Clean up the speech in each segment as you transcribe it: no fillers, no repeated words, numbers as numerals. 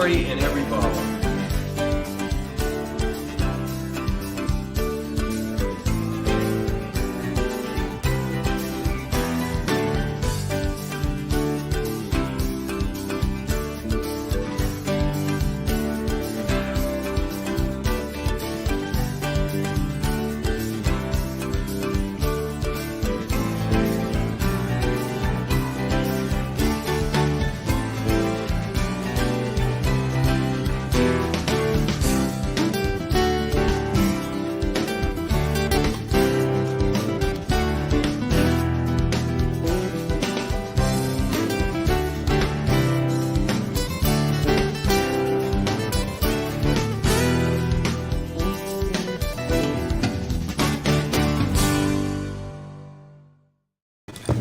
story in every bottle.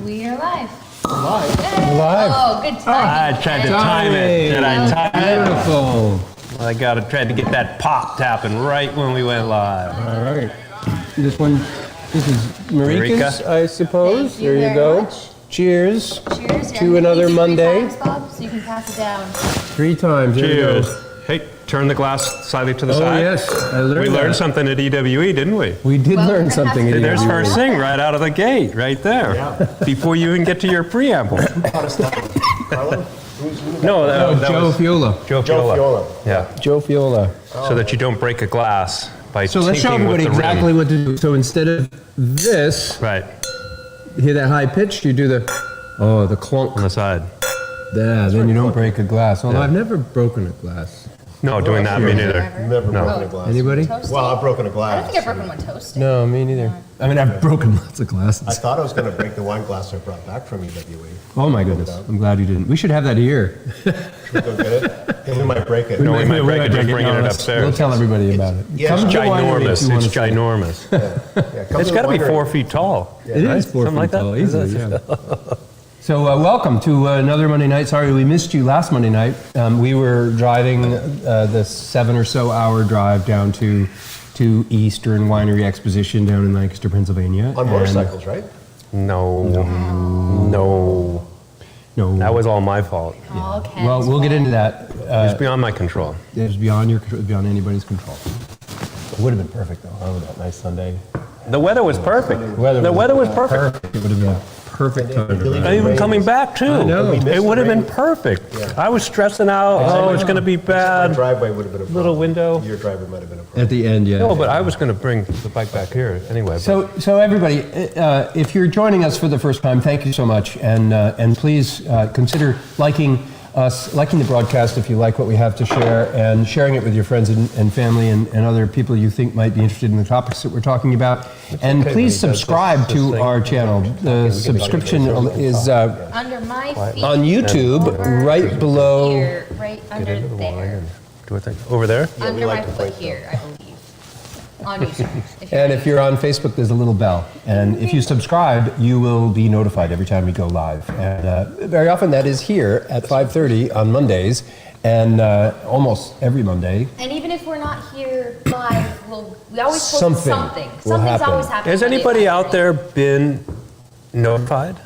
We are live. Live. Hey. Live. Oh, good timing. I tried to time it. Did I time it? Beautiful. I tried to get that pop tapping right when we went live. All right. This is Marike's, I suppose. Thank you there you very go. much. Cheers. Cheers. To another Monday. 3 times, Bob, so you can pass it down. 3 times. There you Cheers. go. Hey, turn the glass slightly to the Oh, side. yes. I learned We learned that. something at EWE, didn't we? We did Well, learn perhaps something. we- There's in first thing right out of the gate, right there. Yeah. Before you even get to your preamble. Carlo? No, Oh, that Joe was Fiola. Joe Joe Fiola. Fiola. Yeah, Joe Fiola. so that you don't break a glass by So let's show tinking with everybody the exactly rim. what to do. So instead of this, Right, hear that high pitch, you do the clunk. on the side. Yeah, then you don't break a glass. Although Yeah. I've never broken a glass. No, doing that, me neither. Never No. broken a glass. Anybody? Toasting? Well, I've broken a I glass. don't think I've broken one toasting. No, me neither. I mean, I've broken lots of glasses. I thought I was going to break the wine glass I brought back from EWE. Oh my goodness, I'm glad you didn't. We should have that here. Should we go get it? Yeah, we might break it. No, we might break it, just bringing No, it let's- upstairs. We'll tell everybody about it. yeah, Come it's to the winery if Ginormous, you wanna it's see it. ginormous. Yeah, come It's to got the to be winery. 4 feet tall. It right? is 4 Something feet like that? tall, easily, yeah. So welcome to another Monday night. Sorry we missed you last Monday night. We were driving the 7 or so hour drive down to Eastern Winery Exposition down in Lancaster, Pennsylvania. On And- motorcycles, right? No. No. That was all my fault. All Ken's Well, we'll get fault. into that. It's beyond my control. It was beyond your control, beyond anybody's control. It would have been perfect though, huh, with that nice Sunday. The weather was perfect. The weather was perfect. It would have been a perfect time to drive. And even coming back too. I know. It would have been perfect. I was stressing out. Oh, it's going to be My bad. driveway would have been a problem. Little window. Your driveway might have been a problem. At the end, yeah. No, but I was going to bring the bike back here anyway. So everybody, if you're joining us for the first time, thank you so much, and please consider liking us, liking the broadcast if you like what we have to share, and sharing it with your friends and family and other people you think might be interested in the topics that we're talking about. And okay, please but he does subscribe this to thing. our channel. The subscription is Under my feet. on YouTube, over right below. Here, right under there. Do a thing. Over there? Under we like my to foot point here, I believe. On YouTube. And if you're on Facebook, there's a little bell. And if you subscribe, you will be notified every time we go live. And very often that is here at 5:30 on Mondays, and almost every Monday. And even if we're not here live, we always post Something something. will Something's happen. always happening. Has Monday, anybody out Friday. there been notified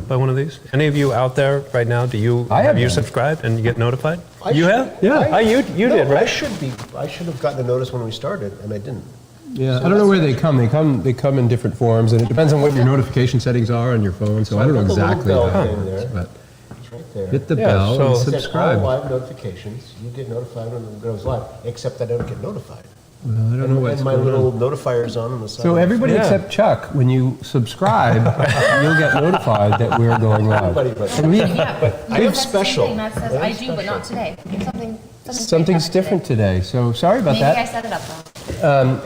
by one of these? Any of you out there right now? I have you been. subscribed and you get notified? I You should- have? Yeah. You No, did, I right? should have gotten a notice when we started, and I didn't. Yeah, I don't know where they come. They come in different forms, and it depends on what your notification settings are on your phone. So I don't know hit the little exactly bell how it thing works, there. but It's right there. hit the Yeah, bell so- and It says all subscribe. live notifications. You get notified when it goes live, except I don't get notified. Well, I don't know what's And my going on. little notifier's on the side. So everybody Yeah. except Chuck, when you subscribe, you'll get notified that we're going live. Everybody but- And we- Yeah, but I am that's the same special. thing. That says I am I do, but not special. today. Something's Something's different today, so sorry about Maybe I that. set it up wrong.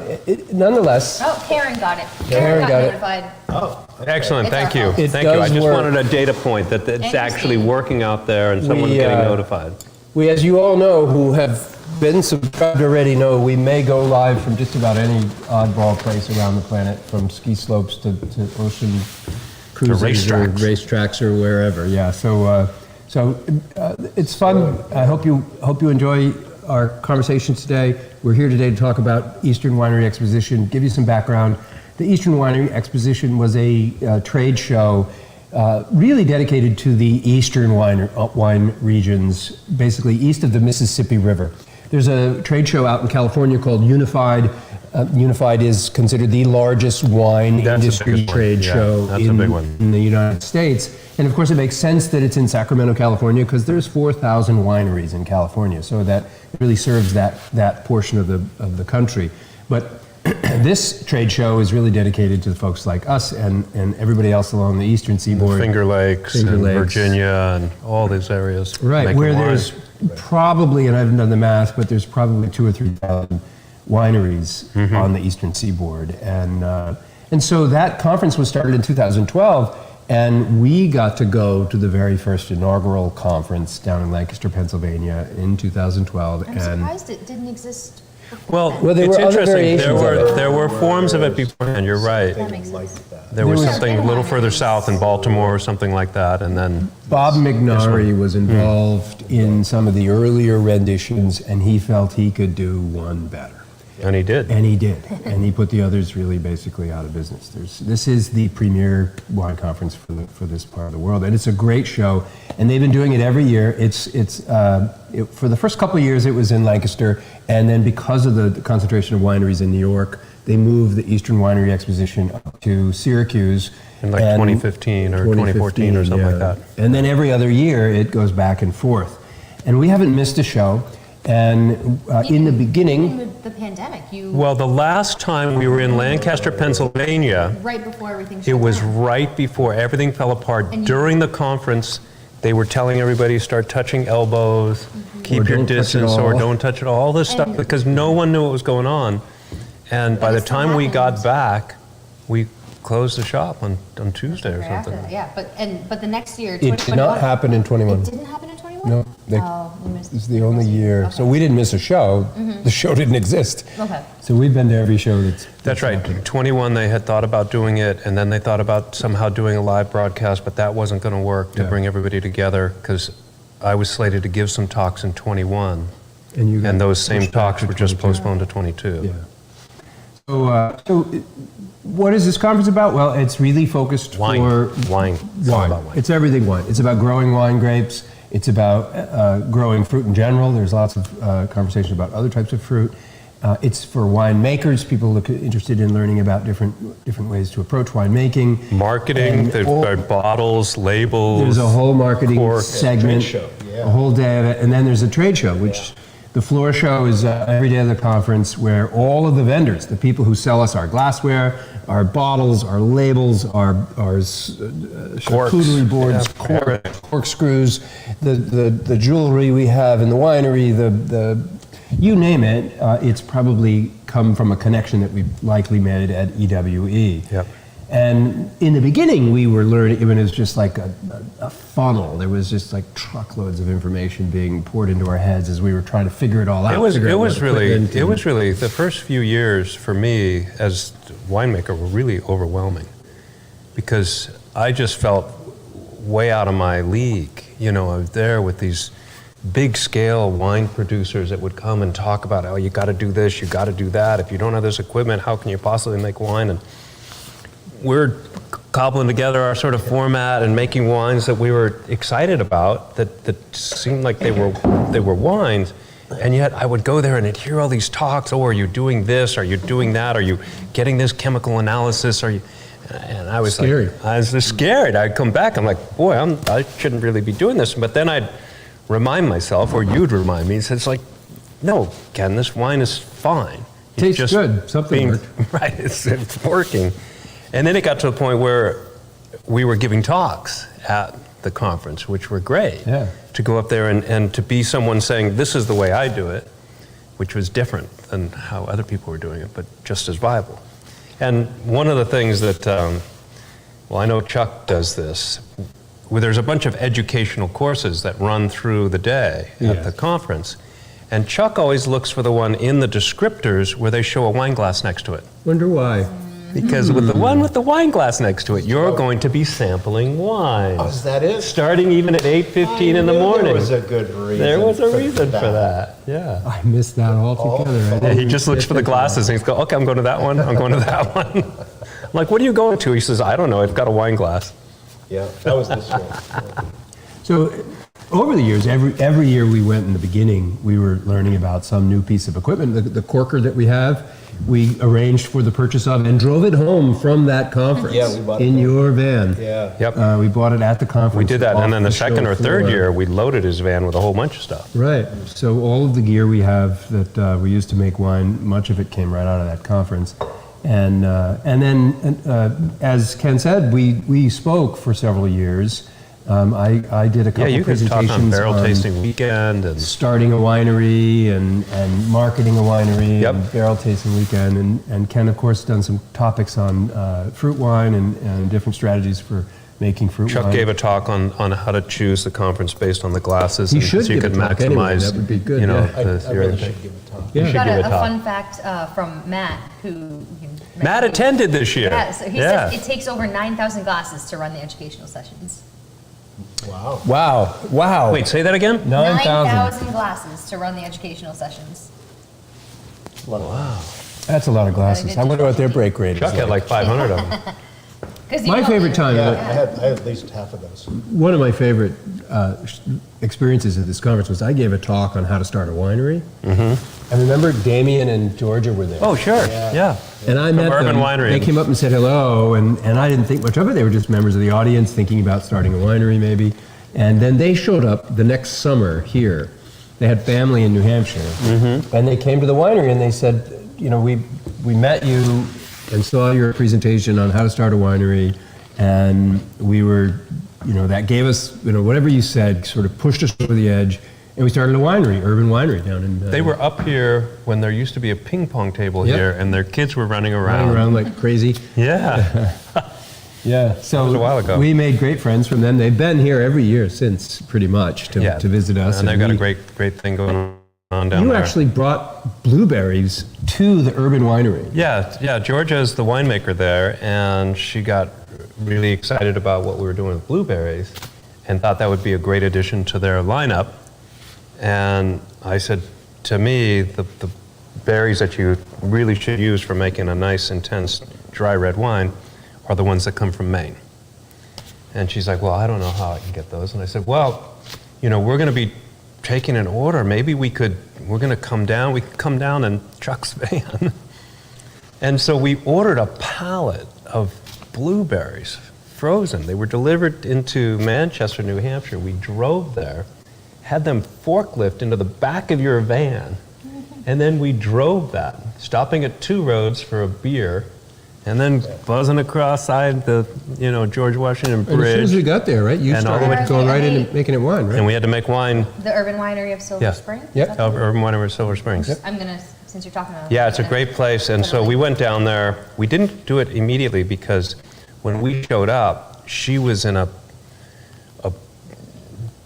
Nonetheless, Oh, Karen got it. Karen got it. notified. Oh, Excellent, It's thank our you. fault. It Thank you. I does just work. wanted a data point that it's actually Interesting. working out there and someone's We, getting uh, notified. we, as you all know, who have been subscribed already know, we may go live from just about any oddball place around the planet, from ski slopes to ocean cruises or racetracks. racetracks or wherever. Yeah, so it's fun. I hope you enjoy our conversations today. We're here today to talk about Eastern Winery Exposition. Give you some background. The Eastern Winery Exposition was a trade show really dedicated to the eastern wine regions, basically east of the Mississippi River. There's a trade show out in California called Unified. Unified is considered the largest wine That's the industry biggest one. trade Yeah, show that's a big one. in the United States. And of course, it makes sense that it's in Sacramento, California, because there's 4,000 wineries in California, so that it really serves that portion of the country. But this trade show is really dedicated to the folks like us and everybody else along the eastern seaboard. Finger Lakes Finger and Lakes. Virginia and all these areas. Right, making where wine. there's probably, and I haven't done the math, but there's probably 2,000 or 3,000 wineries on the eastern seaboard. And so that conference was started in 2012, and we got to go to the very first inaugural conference down in Lancaster, Pennsylvania in 2012. I'm surprised it didn't exist before Well, then. Well, there it's were other interesting. variations of it. There were forms of it beforehand. You're right. That makes Like sense. that. There was There was- something a little further south in Baltimore or something like that, and then Bob McNary was involved in some of the earlier renditions, and he felt he could do one better. and he did. And he did. And he put the others really basically out of business. This is the premier wine conference for this part of the world. And it's a great show. And they've been doing it every year. For the first couple of years, it was in Lancaster. And then because of the concentration of wineries in New York, they moved the Eastern Winery Exposition up to Syracuse. In like And 2015 or 2014 or something like that. And then every other year, it goes back and forth. And we haven't missed a show. And in the beginning, Even with the pandemic, Well, the last time we were in Lancaster, Pennsylvania, right before everything it shut was down. right before everything fell apart. And you- During the conference, they were telling everybody start touching elbows, keep your don't touch it distance, or all. don't touch it all this stuff, And- because no one knew what was going on. And by But the it still time we got happened. back, we closed the shop on Tuesday or Right after something. that, yeah, but the next year, it did 2021. not happen in 21. It didn't happen in 21? No, they- Oh, we missed. It's the only year. Okay. So we didn't miss a show. The show didn't exist. Okay. So we've been to every show That's right. happened. 21, they had thought about doing it, and then they thought about somehow doing a live broadcast, but that wasn't going to work to Yeah. bring everybody together, because I was slated to give some talks in 21, And you got and those same pushed back talks to were just 22. postponed to 22. Yeah. So what is this conference about? Well, it's really focused Wine. for Wine. It's all wine. about wine. It's everything wine. It's about growing wine grapes. It's about growing fruit in general. There's lots of conversation about other types of fruit. It's for winemakers, people interested in learning about different ways to approach winemaking. Marketing, And they've all- got bottles, labels. There's a whole marketing cork. segment, Trade show, yeah. a whole day of it, and then there's a trade show, which the floor show is every day of the conference, where all of the vendors, the people who sell us our glassware, our bottles, our labels, our charcuterie boards, Yeah, everything. corkscrews, the jewelry we have in the winery, the you name it, it's probably come from a connection that we've likely made at EWE. Yep. And in the beginning, we were learning, it was just like a funnel. There was just like truckloads of information being poured into our heads as we were trying to figure it all out. It was figure out what equipment and- really the first few years for me as winemaker were really overwhelming, because I just felt way out of my league. You know, I was there with these big scale wine producers that would come and talk about, oh, you got to do this, you got to do that. If you don't have this equipment, how can you possibly make wine? And we're cobbling together our sort of format and making wines that we were excited about, that seemed like they were wines. And yet I would go there and I'd hear all these talks. Oh, are you doing this? Are you doing that? Are you getting this chemical analysis? Are you? And I was Scary. like, I was just scared. I'd come back. I'm like, boy, I shouldn't really be doing this. But then I'd remind myself, or you'd remind me. It's like, no, Ken, this wine is fine. It's Tastes good. Something worked. Right, it's working. And then it got to a point where we were giving talks at the conference, which were great. Yeah. To go up there and to be someone saying, this is the way I do it, which was different than how other people were doing it, but just as viable. And one of the things that, well, I know Chuck does this, where there's a bunch of educational courses that run through the day at Yes. the conference. And Chuck always looks for the one in the descriptors where they show a wine glass next to it. Wonder why. Because with the one with the wine glass next to it, you're going to be sampling wine. Oh, is that it? Starting even at 8:15 in the I knew morning. There was a good reason. There was a reason for that. Yeah. I missed that altogether. I Yeah, didn't he just looks for the get that. glasses and he's go, okay, I'm going to that one. I'm going to that one. I'm like, what are you going to? He says, I don't know. I've got a wine glass. Yeah, that was this year. So over the years, every year we went in the beginning, we were learning about some new piece of equipment. The corker that we have, we arranged for the purchase of and drove it home from that conference. Yeah, we bought it in there. your van. Yeah. Yep. We bought it at the conference. We did that, off and then the show second or third floor. year, we loaded his van with a whole bunch of stuff. Right. So all of the gear we have that we used to make wine, much of it came right out of that conference. And then, as Ken said, we spoke for several years. I did a couple Yeah, you could talk presentations on barrel tasting weekend and starting a winery and marketing a winery Yep. and barrel tasting weekend. And Ken, of course, done some topics on fruit wine and different strategies for making fruit Chuck wine. gave a talk on how to choose the conference based on the glasses. He and should so you give could a talk anyway, maximize, that would be good, you know, yeah. I your really thing. should give a talk. Yeah. should Got give a a talk. fun fact from Matt, who... Matt attended this year. Yeah, so he Yeah. said it takes over 9,000 glasses to run the educational sessions. Wow. Wow. Wait, say that again? 9,000. glasses to run the educational sessions. Wow. That's a lot of glasses. I wonder what their break rate is. Chuck had like 500 of them. 'Cause you My know- favorite time, Yeah, I had at least half of those. one of my favorite experiences at this conference was I gave a talk on how to start a winery. Mm-hmm. And remember, Damien and Georgia were there. Oh, sure. Yeah. Yeah. And I From met Urban them. Winery. They came up and said hello, and I didn't think much of it. They were just members of the audience thinking about starting a winery, maybe. And then they showed up the next summer here. They had family in New Hampshire, and they came to the winery and they said, you know, we met you and saw your presentation on how to start a winery, and we were, you know, that gave us, you know, whatever you said sort of pushed us over the edge, and we started a winery, Urban Winery, down in. They were up here when there used to be a ping pong table Yep. here, and their kids were running running around like crazy. Yeah. Yeah, so was a while ago. we made great friends from them. They've been here every year since, pretty much, to visit us. And they've got a we- great thing going on down You there. actually brought blueberries to the Urban Winery. Yeah. Georgia is the winemaker there, and she got really excited about what we were doing with blueberries and thought that would be a great addition to their lineup. And I said, to me, the berries that you really should use for making a nice, intense, dry red wine are the ones that come from Maine. And she's like, well, I don't know how I can get those. And I said, well, you know, we're going to be taking an order. Maybe we're going to come down. We could come down in Chuck's van. And so we ordered a pallet of blueberries, frozen. They were delivered into Manchester, New Hampshire. We drove there, had them forklift into the back of your van, and then we drove that, stopping at 2 roads for a beer, and then buzzing across side the, you know, George Washington And as soon as we Bridge. got there, right, you And all the started way- going right in And and making it wine, right? And we had to make wine. The Urban Winery of Silver Yeah. Spring? Yep. That's- Urban Winery, Silver Springs. I'm gonna, since you're talking about it. Yeah, it's a great place. And so we went down there. We didn't do it immediately because when we showed up, she was in a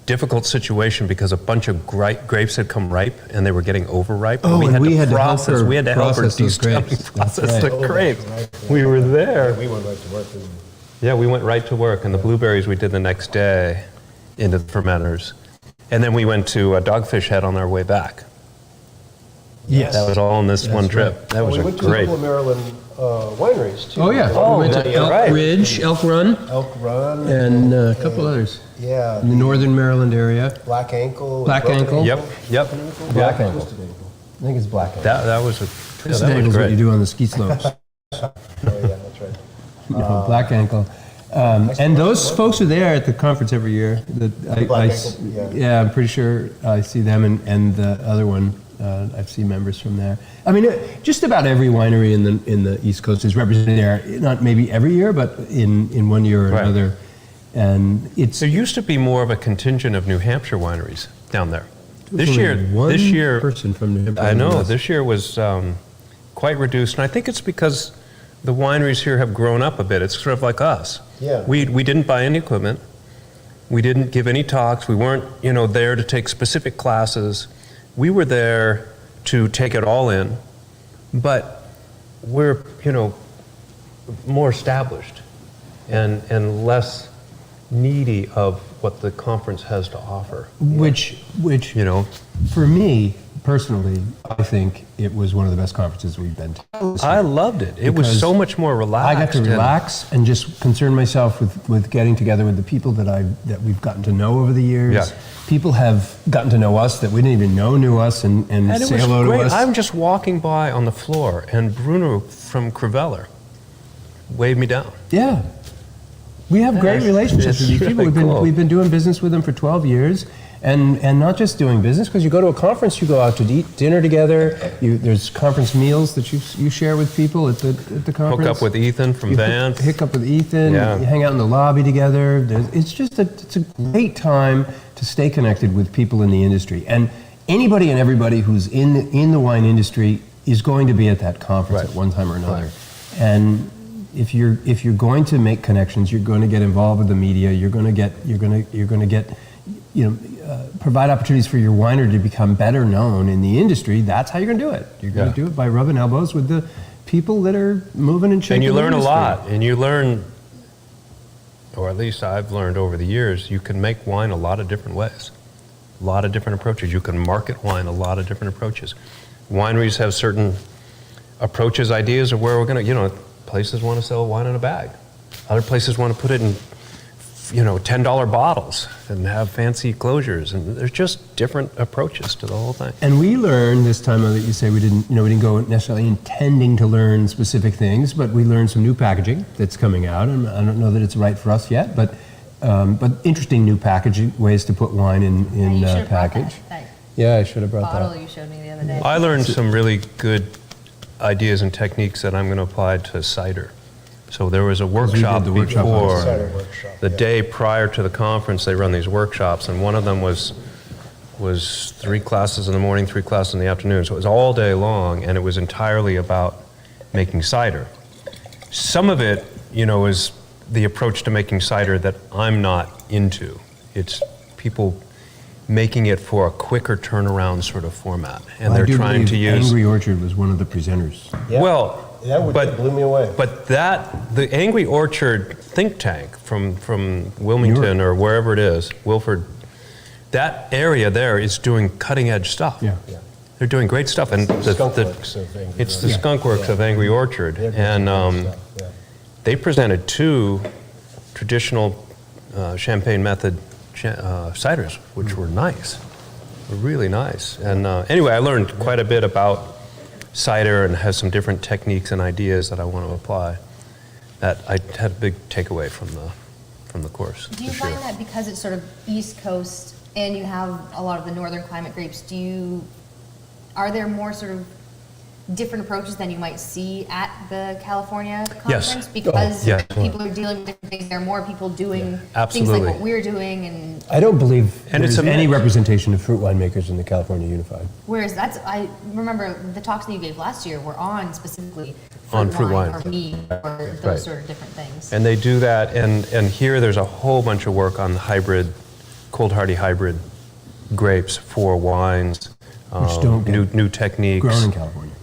difficult situation because a bunch of grapes had come ripe and they were getting overripe. Oh, and we had to help her We had to help her process those de-stem grapes. That's process right. the Oh, grapes. that's right. We were there. We went right to work. And Yeah, we went right to work, and the blueberries we did the next day into the fermenters. And then we went to Dogfish Head on our way back. Yes. That was all on this one That's trip. right. That was we a went to a great. couple of Maryland wineries too. Oh, yeah. Oh, we went yeah, to you're Elk right. Ridge, Elk Run, Elk Run. and a couple others Yeah. in the northern Maryland area. Black Ankle. Black Broken Ankle. Yep. Black Ankle. Twisted Ankle. I think it's Black Ankle. That was a. Yeah, This that was is what great. you do on the ski slopes. Oh, yeah, that's right. No, Black Ankle. And those folks are there at the conference every year. Black Ankle, yeah. I'm pretty sure I see them and the other one. I've seen members from there. I mean, just about every winery in the East Coast is represented there. Not maybe every year, but in one year or Right. another. And it's There used to be more of a contingent of New Hampshire wineries down there. This only year, one person from New Hampshire. I know, Yes. this year was quite reduced, and I think it's because the wineries here have grown up a bit. It's sort of like us. Yeah. We didn't buy any equipment. We didn't give any talks. We weren't, you know, there to take specific classes. We were there to take it all in, but we're, you know, more established and less needy of what the conference has to offer. Which You know, for me, personally, I think it was one of the best conferences we've been to. I loved it. It was Because so much more relaxed. I got to relax and just concern myself with getting together with the people that we've gotten to know over the years. Yeah. People have gotten to know us that we didn't even know knew us and And it say was hello great. to us. I'm just walking by on the floor, and Bruno from Creveller waved me down. Yeah. We have great relationships it's with these people. really cool. We've been doing business with them for 12 years. And not just doing business, because you go to a conference, you go out to eat dinner together. There's conference meals that you share with people at the conference. Hook up with Ethan from You Vance. Hook up with Ethan. Yeah. You hang out in the lobby together. It's a great time to stay connected with people in the industry. And anybody and everybody who's in the wine industry is going to be at that conference Right. at one time or another. And if you're going to make connections, you're going to get involved with the media. You're going to get provide opportunities for your winery to become better known in the industry. That's how you're going to do it. You're going to do it by rubbing elbows with the people that are moving and shaking. And you the learn a industry. lot. And you learn, or at least I've learned over the years, you can make wine a lot of different ways, a lot of different approaches. You can market wine a lot of different approaches. Wineries have certain approaches, ideas of where we're going to, places want to sell wine in a bag. Other places want to put it in $10 bottles and have fancy closures, and there's just different approaches to the whole thing. And we learned this time that you say we didn't go necessarily intending to learn specific things, but we learned some new packaging that's coming out, and I don't know that it's right for us yet, but interesting new packaging ways to put wine in You should've brought package. that Yeah, I should have brought bottle that. you showed me the other day. I learned some really good ideas and techniques that I'm going to apply to cider. So there was a workshop the workshop on before, Cider workshop, the yeah. day prior to the conference, they run these workshops, and one of them was 3 classes in the morning, 3 classes in the afternoon. So it was all day long, and it was entirely about making cider. Some of it, is the approach to making cider that I'm not into. It's people making it for a quicker turnaround sort of format, and I they're do trying to believe use. Angry Orchard was one of the presenters. Yeah. Well, That blew me away. But the Angry Orchard think tank from Wilmington or wherever it is, Wilford, that area there is doing cutting edge stuff. Yeah. Yeah. They're doing great stuff, and Skunk Works of Angry it's the Orchard. Skunk Works Yeah. of Angry Orchard, They're doing and great stuff, yeah. they presented 2 traditional Champagne method ciders, which were nice, were really nice. And anyway, I learned quite a bit about cider and has some different techniques and ideas that I want to apply. That I had a big takeaway from the course. Do you for sure. find that because it's sort of East Coast and you have a lot of the northern climate grapes, are there more sort of different approaches than you might see at the California Yes. conference? Because yes. people are dealing with different things. There are more people doing things Absolutely. like what we're doing, and I don't believe And it's there's a any mix. representation of fruit winemakers in the California Unified. whereas I remember the talks that you gave last year were on specifically On fruit wine. or mead or those Right. sort of different things. And they do that, and here there's a whole bunch of work on cold hardy hybrid grapes for wines, Which don't get new techniques. Grown in California.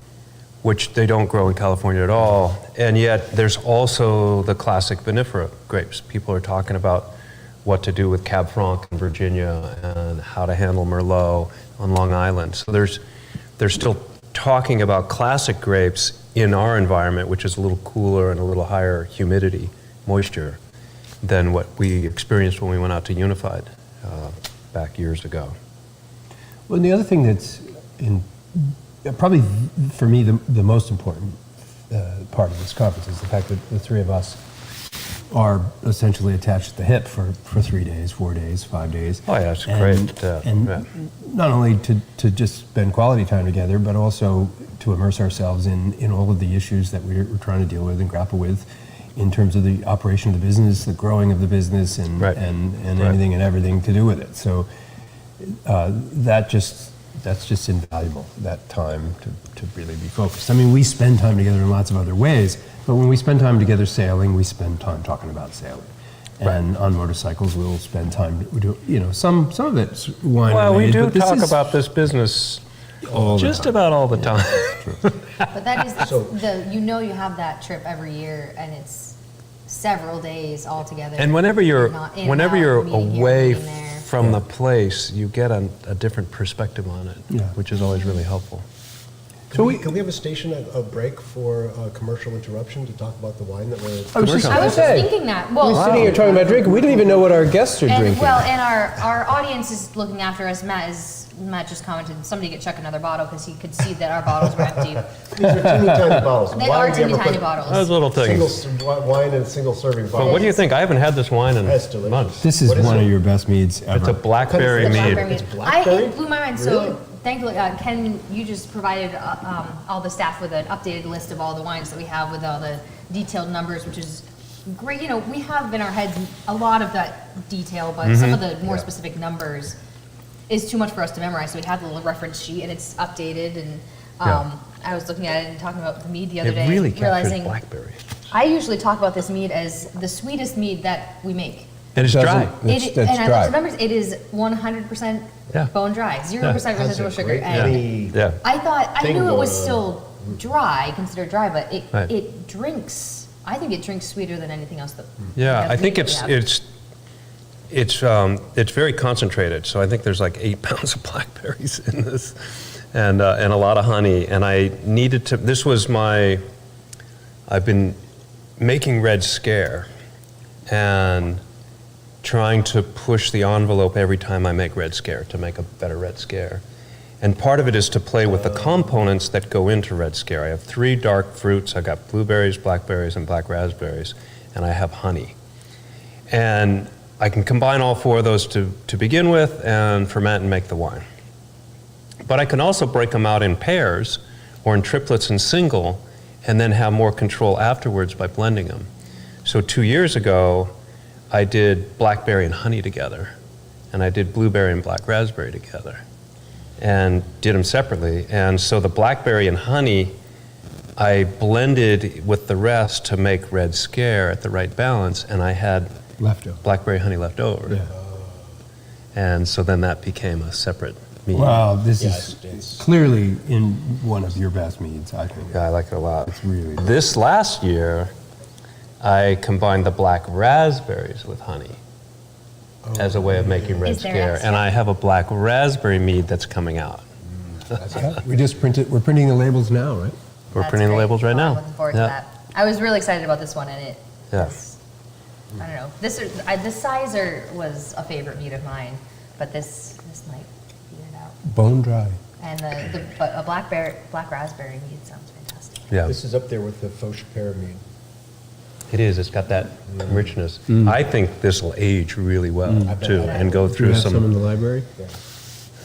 Which they don't grow in California at all. And yet there's also the classic vinifera grapes. People are talking about what to do with Cab Franc in Virginia and how to handle Merlot on Long Island. So they're still talking about classic grapes in our environment, which is a little cooler and a little higher humidity, moisture, than what we experienced when we went out to Unified back years ago. Well, and the other thing that's probably for me the most important part of this conference is the fact that the 3 of us are essentially attached at the hip for 3 days, 4 days, 5 days. Oh, yeah, it's And- great. And yeah. not only to just spend quality time together, but also to immerse ourselves in all of the issues that we're trying to deal with and grapple with in terms of the operation of the business, the growing of the business, and Right. and Right. anything and everything to do with it. So that's just invaluable, that time to really be focused. I mean, we spend time together in lots of other ways, but when we spend time together sailing, we spend time talking about sailing. And on motorcycles, we'll spend time, some of it's wine Well, we related, do but this talk is about this business all the just time. about all the time. But that is So- you have that trip every year, and it's several days all together. And whenever you're Not in and whenever out, you're meeting here, away meeting there. from the place, you get a different perspective on it, Yeah. which is always really helpful. Can we have a station, a break for commercial interruption to talk about the wine that we're... I was just I going to was just say, thinking that. we're Well, sitting here talking about drinking. We don't even know what our guests are and drinking. well, and our audience is looking after us. Matt just commented, somebody get Chuck another bottle because he could see that our bottles were empty. These are teeny tiny bottles. They Why are would you teeny ever tiny put bottles. Those little things. wine in a single serving bottle? But what do you think? I haven't had this wine in That's delicious. months. This is What is one it? of your best meads ever. It's a blackberry The mead. blackberry mead. blackberry? It blew my mind. Really? So thankfully, Ken, you just provided all the staff with an updated list of all the wines that we have with all the detailed numbers, which is great. You know, we have in our heads a lot of that detail, but some of the more specific numbers is too much for us to memorize. So we have the little reference sheet, and it's updated. And I was looking at it and talking about the mead the other day, It really captures realizing blackberry. I usually talk about this mead as the sweetest mead that we make. And it's Doesn't- dry. That's And I dry. looked at the numbers, it is 100% Yeah. bone dry, 0% Has residual a sugar. great And honey- Yeah. I thing knew it was going on. still dry, considered dry, but Right. it drinks, I think it drinks sweeter than anything else that. Yeah, that I think we have. it's very concentrated. So I think there's like 8 pounds of blackberries in this, and a lot of honey. And I needed to. This was my. I've been making Red Scare, and trying to push the envelope every time I make Red Scare to make a better Red Scare. And part of it is to play with the components that go into Red Scare. I have 3 dark fruits. I got blueberries, blackberries, and black raspberries, and I have honey. And I can combine all 4 of those to begin with and ferment and make the wine. But I can also break them out in pairs or in triplets and single, and then have more control afterwards by blending them. So 2 years ago, I did blackberry and honey together, and I did blueberry and black raspberry together, and did them separately. And so the blackberry and honey, I blended with the rest to make Red Scare at the right balance, and I had Leftover. blackberry honey left over. Yeah. And so then that became a separate mead. Wow, this Yes, is it's- clearly in one of your best meads, I think. Yeah, I like it a lot. It's really good. This last year, I combined the black raspberries with honey as a way of making Red Is there Scare. extra? And I have a black raspberry mead that's coming out. Yeah, we're printing the labels now, right? We're That's printing the great. labels right Oh, now. I'm looking forward Yeah. to that. I was really excited about this one, and it. Yeah. was- I don't know. The sizer was a favorite mead of mine, but this might beat it out. Bone dry. And but a black raspberry mead sounds fantastic. Yeah, This is up there with the Fauche pyramid. it is. It's got that richness. I think this will age really well, too, bet. and go Do you through have some in some. the library?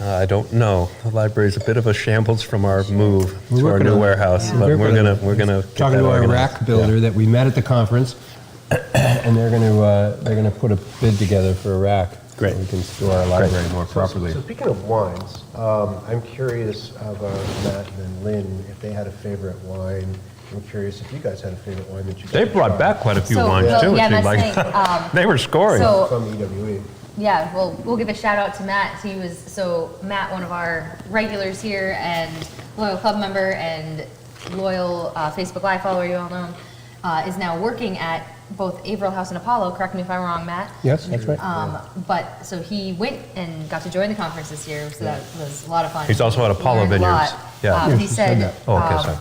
I don't know. The library's a bit of a shambles from our move We're to our working new on it. warehouse, Yeah. but We're we're gonna- gonna get Talking that to our organized. rack builder that we met at the conference, and they're going to put a bid together for a rack. Great. So we can store our library more properly. So speaking of wines, I'm curious of Matt and Lynn, if they had a favorite wine. I'm curious if you guys had a favorite wine that you guys They brought tried back quite a few So, wines, well, too, it yeah, seemed that's like. the thing. They were scoring. So from EWE. yeah, well, we'll give a shout out to Matt. Matt, one of our regulars here and loyal club member and loyal Facebook Live follower, you all know him, is now working at both Averill House and Apollo. Correct me if I'm wrong, Matt. Yes, that's right. But so he went and got to join the conference this year, so that was a lot of fun. He's also at He Apollo learned a lot. Vineyards. Yeah. Yeah, He she said said that. Oh, okay, sorry.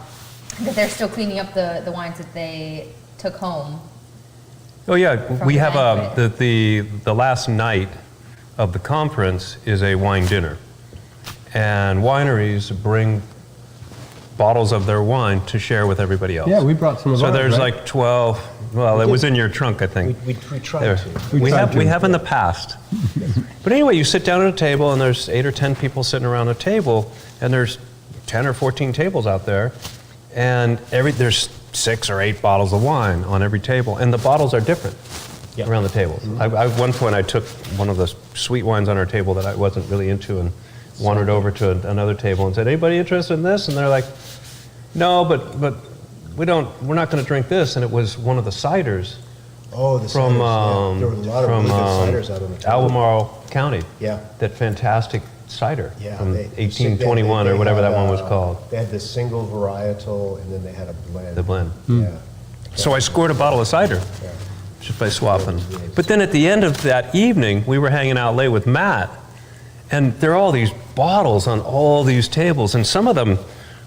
that they're still cleaning up the wines that they took home. Oh, yeah, From we the have banquet. the last night of the conference is a wine dinner. And wineries bring bottles of their wine to share with everybody else. Yeah, we brought some of So ours, there's right? like 12, well, it was in your trunk, I think. We tried There. to. We tried We to. have in the past. But anyway, you sit down at a table, and there's 8 or 10 people sitting around a table, and there's 10 or 14 tables out there, and there's 6 or 8 bottles of wine on every table, and the bottles are different Yeah. around the tables. At one point, I took one of the sweet wines on our table that I wasn't really into and wandered over to another table and said, "Anybody interested in this?" And they're like, "No, but we're not going to drink this." And it was one of the ciders Oh, the from ciders, yeah. There were a lot of really good ciders out on the table. Albemarle County. Yeah. That fantastic cider Yeah, from they- 1821 or whatever that one was called. They had the single varietal, and then they had a blend. The blend. Yeah. So I scored a bottle of cider. Yeah. just by swapping. But then at the end of that evening, we were hanging out late with Matt, and there are all these bottles on all these tables, and some of them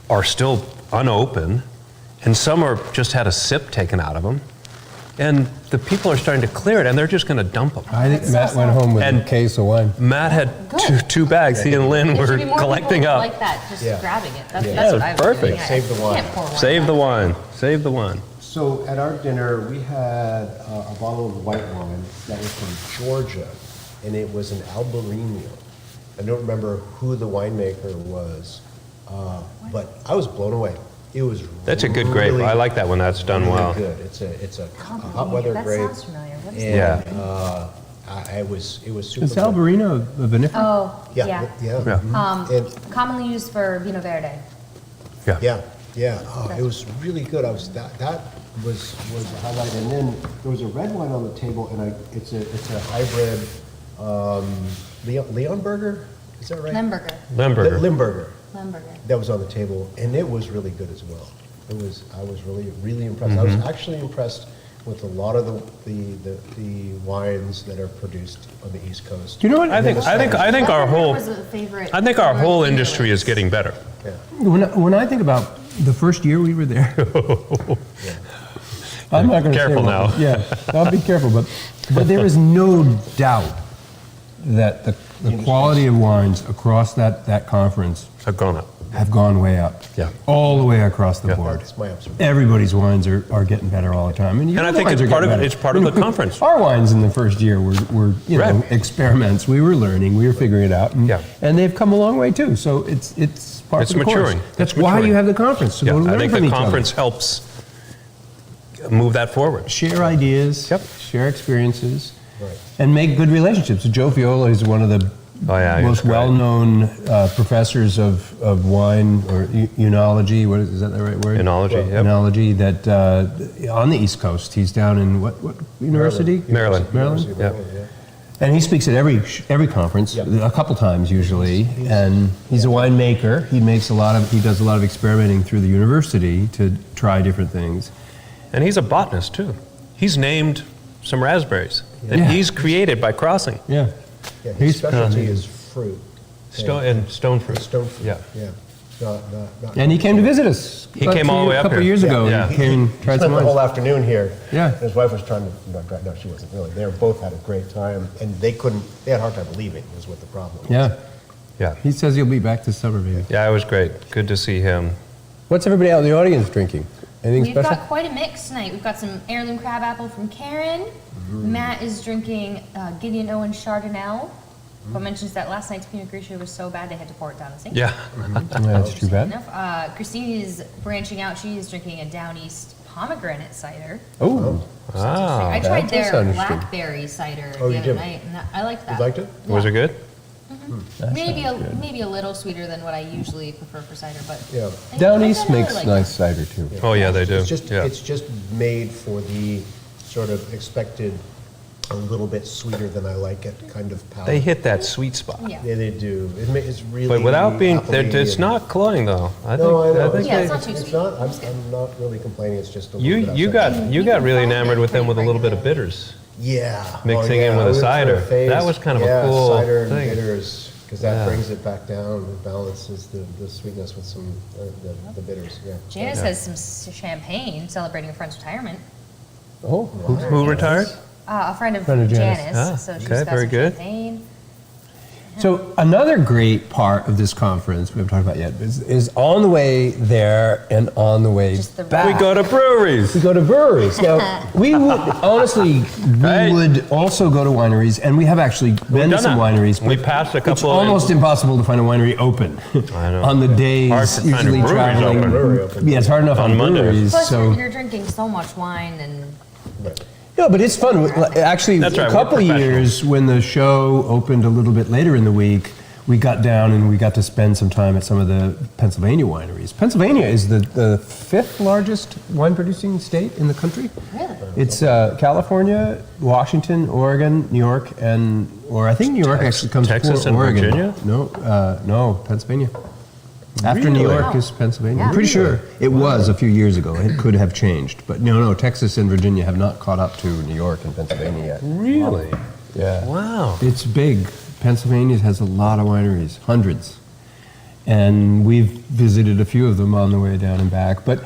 are still unopened, and some are just had a sip taken out of them. And the people are starting to clear it, and they're just going to dump them. I think Matt went home with a And- case of wine. Matt had two bags. He and Lynn There should be were more collecting people up. like that, just Yeah. grabbing it. That's, Yeah. that's what Yeah, I was perfect. doing. Save the wine. Can't pour wine Save back. the wine. Save the wine. So at our dinner, we had a bottle of white wine that was from Georgia, and it was an Albarino. I don't remember who the winemaker was, but I was blown away. It was That's a good grape. really, I like that when that's done really well. good. It's a hot weather That grape. sounds familiar. What is And, Yeah. it was super Is good. Albarino a vinifera? Oh, Yeah, yeah. yeah. Yeah. And Commonly used for Vino Verde. yeah, yeah. Oh, it was really good. That was the highlight. And then there was a red wine on the table, and it's a hybrid Leon Burger. Is that right? Lemberger. Limburger. Limburger. Lemberger. That was on the table, and it was really good as well. I was really impressed. I was actually impressed with a lot of the wines that are produced on the East Coast. Do you know what? I think our Lemberger whole was a favorite. I think our whole North industry is Indians. getting better. Yeah. When I think about the first year we were there, I'm not going to Careful say now. Yeah, I'll be careful. But there is no doubt that the quality of wines across that conference Have gone up. have gone way up. Yeah. All the way across the Yeah. board. That's my observation. Everybody's wines are getting better all the time. And I your think wines it's are part of getting it. better. It's part of the conference. Our wines in the first year were Right. experiments. We were learning. We were figuring it out. And, Yeah. and they've come a long way too. So it's part It's of the maturing. course. That's It's why maturing. you have the conference, to Yeah, go to I learn think from the each other. conference helps move that forward. Share ideas, Yep. share experiences, Right. and make good relationships. Joe Fiola is one of the Oh, yeah, he's most great. well-known professors of wine or enology. What is that the right word? Enology, yep. Enology that on the East Coast. He's down in what university? Maryland. Maryland? University of Yeah. Maryland, And he speaks at every conference, Yep. a couple times usually. And he's a winemaker. He does a lot of experimenting through the university to try different things. And he's a botanist too. He's named some raspberries that Yeah. he's created by crossing. Yeah. Yeah, his He's- specialty is fruit. Stone fruit. Stone fruit. Yeah. Yeah. Not. And he came to visit us. He came all the way a up couple here. years ago. Yeah. He came and He tried spent some the whole wines. afternoon here. Yeah. And his wife was trying to, no, she wasn't really. They both had a great time, and they had a hard time leaving, is what the problem was. Yeah. Yeah. He says he'll be back this summer, maybe. Yeah, it was great. Good to see him. What's everybody out in the audience drinking? Anything We've special? got quite a mix tonight. We've got some heirloom crab apple from Karen. Matt is drinking Gideon Owen Chardonnay. But mentions that last night's Pinot Grigio was so bad they had to pour it down the sink. Yeah. Yeah, that's too bad. Enough. Christine is branching out. She is drinking a Down East pomegranate cider. Oh, Ah. I tried that does their sound interesting. blackberry cider Oh, the you other did? night, and I liked that. You liked it? Was it good? Maybe a little sweeter than what I usually prefer for cider, but Yeah. Down I East really makes like nice cider too. Oh, yeah, they do. It's just made for the sort of expected, a little bit sweeter than I like it kind of palate. They hit that sweet spot. Yeah. Yeah, they do. It's really. But without being, appley it's and- not cloying though. No, I know. think Yeah, it's they- not too It's sweet. not. I'm not really complaining. It's just a little you bit you outside. got you You got can really find enamored it with them with a pretty little bit of regularly. bitters. Yeah. Mixing in with I a went through cider. phase. That was kind of a Yeah, cool cider and thing. bitters, because that Yeah. brings it back down and balances the sweetness with some the bitters. Yeah. Janice has some champagne celebrating a friend's retirement. Oh, Who retired? A friend of Friend of Janice. Janice, Ah, so she's okay, got very some good. champagne. so another great part of this conference we haven't talked about yet is on the way there and on the way Just the back. We go to breweries. We go to breweries. Now, we would, honestly, Right. we would also go to wineries, and we have actually been to done some that. wineries. We but passed a It's couple of- almost impossible to find a winery open I know. on the days Hard to find a usually breweries traveling. open. Brewery open. Yeah, it's hard enough On on Mondays. breweries. Plus, So you're drinking so much wine and Right. no, but it's fun. Actually, That's right, a we're couple professionals. years when the show opened a little bit later in the week, we got down and we got to spend some time at some of the Pennsylvania wineries. Pennsylvania is the fifth largest wine producing state in the country. really. It's California, Washington, Oregon, New York, or I think New York actually comes Texas before and Oregon. Virginia? No, Pennsylvania. After New Really? York is Pennsylvania. Yeah. I'm pretty sure it was a few years ago. It could have changed. But no, Texas and Virginia have not caught up to New York and Pennsylvania yet. Really? Yeah. Wow. It's big. Pennsylvania has a lot of wineries, hundreds. And we've visited a few of them on the way down and back. But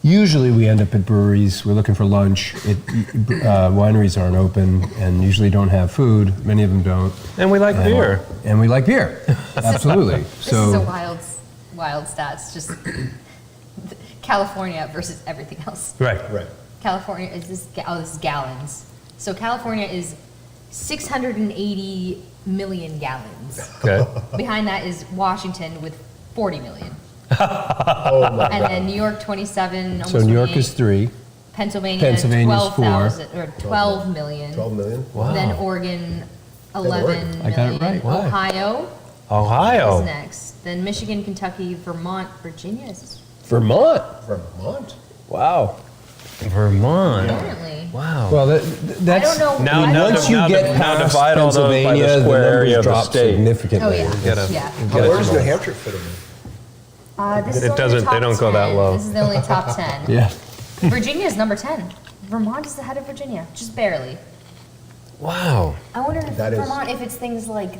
usually we end up at breweries. We're looking for lunch. Wineries aren't open and usually don't have food. Many of them don't. And we like beer. And we like beer. Absolutely. This is a wild stats, just California versus everything else. Right. Right. California is this is gallons. So California is 680 million gallons. Okay. Behind that is Washington with 40 million. Oh my And God. then New York 27, almost So New York 28. is 3. Pennsylvania's Pennsylvania's 12,000 or 12 million. 12 million? Wow. Then Oregon 11 Oregon. million. I got it right. Wow. Ohio Ohio. is next. Then Michigan, Kentucky, Vermont, Virginia is Vermont. Vermont? Wow. Vermont. apparently. Wow. Well, I that's... don't know. Now- I now don't Once the- know. you get now past divide all those by the Pennsylvania, the square area numbers of the drop state. significantly. Oh yeah. Get a- Yeah. Where's New Hampshire fit in? This is It only doesn't- the top they don't go that 10. low. This is the only top 10. Yeah. Virginia is number 10. Vermont is ahead of Virginia, just barely. Wow. I wonder if That is- Vermont, if it's things like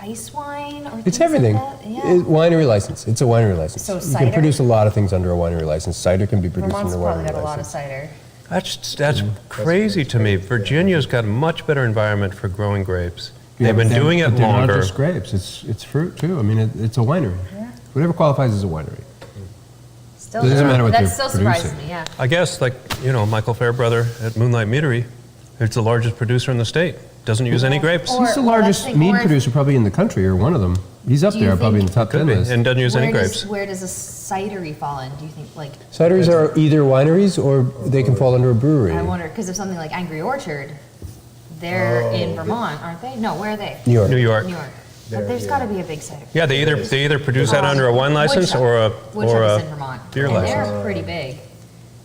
ice wine or It's things everything. Like that. Yeah. Winery license. It's a winery license. So you cider? can produce a lot of things under a winery license. Cider can be produced Vermont's under a probably winery got a lot of license. cider. That's crazy to me. Virginia's got a much better environment for growing grapes. Yeah, They've but been they're- doing it but they're longer. not just grapes. It's fruit too. I mean, it's a winery. Yeah. Whatever qualifies as a winery. Still, It doesn't matter what that they're still surprises producing. me. Yeah. I guess, like, Michael Fairbrother at Moonlight Meadery, it's the largest producer in the state. Doesn't use any grapes. Or- He's the well, largest that's the- mead or if- producer probably in the country, or one of them. He's up Do you there, probably in think- the top Could 10 be. list. And doesn't use any grapes. Where does a cidery fall in? Do you think Cideries are either wineries or they can fall under a brewery. I wonder because of something like Angry Orchard, they're in Vermont, aren't they? No, where are they? New York. New York. New York. There, But there's yeah. got to be a big cider. Yeah, they either produce that under a wine license Woodchuck. or a Woodchuck is in Vermont. beer and license. They're pretty big.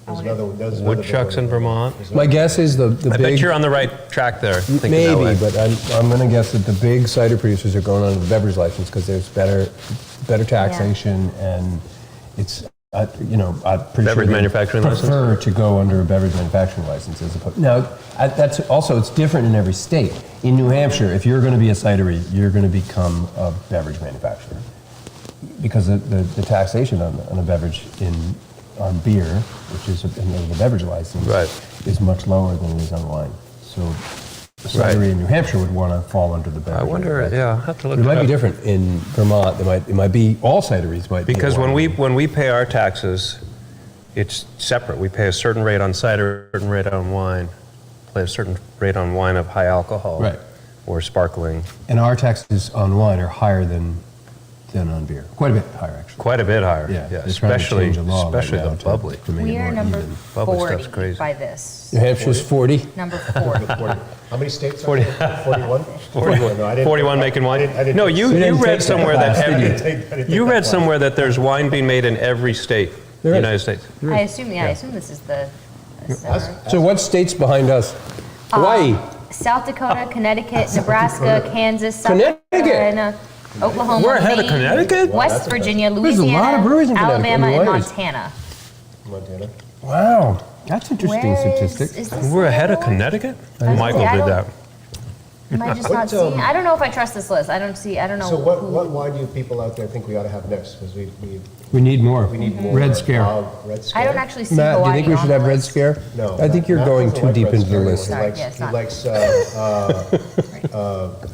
I There's wonder- another big Woodchucks one. in Vermont. There's My guess is the I big... bet you're on the right track there. Thinking that way. Maybe, but I'm going to guess that the big cider producers are going on the beverage license because there's better taxation and it's, I'm pretty Beverage sure they manufacturing license? prefer to go under a beverage manufacturing license as opposed. Now, that's also, it's different in every state. In New Hampshire, if you're going to be a cidery, you're going to become a beverage manufacturer because the taxation on a beverage on beer, which is a beverage license, Right. is much lower than it is on wine. So a cidery in New Hampshire would want to fall under the beverage. I wonder, license. yeah, I'll have to look It might it be up. different in Vermont. It might be all cideries might be. Because a when wine. we pay our taxes, it's separate. We pay a certain rate on cider, a certain rate on wine, pay a certain rate on wine of high alcohol. Right. Or sparkling. And our taxes on wine are higher than on beer. Quite a bit higher, actually. Quite a bit higher. Yeah, they're trying to especially change the law right especially now the bubbly. to make it We are more number even. Bubbly 40 stuff's crazy. by this. New Hampshire's 40. Number 40. How many states? 40. 41? 41 making wine. No, you didn't read take somewhere that that class, did you? you read somewhere that there's wine being made in every state, There is. United States. I assume this is the. So what state's behind us? Hawaii. South Dakota, Connecticut, Nebraska, Kansas, South Connecticut. Carolina, Oklahoma, We're ahead of Maine, Connecticut? West Virginia, There's a lot Louisiana, of breweries in Connecticut, Alabama, and and wineries. Montana. Montana. Wow, that's interesting Where statistic. is this We're ahead of Iowa? Connecticut? I Michael don't- did that. Am I just What, not seeing? I don't know if I trust this list. I don't know. So what wine do you people out there think we ought to have next? Because We need more. we need more. Red Scare. Red Scare. I don't actually see Matt, do you Hawaii think we on should the have Red list. Scare? No. I think you're Matt going doesn't too like deep Red into the Scare. list. Sorry, He yeah, it's likes, not.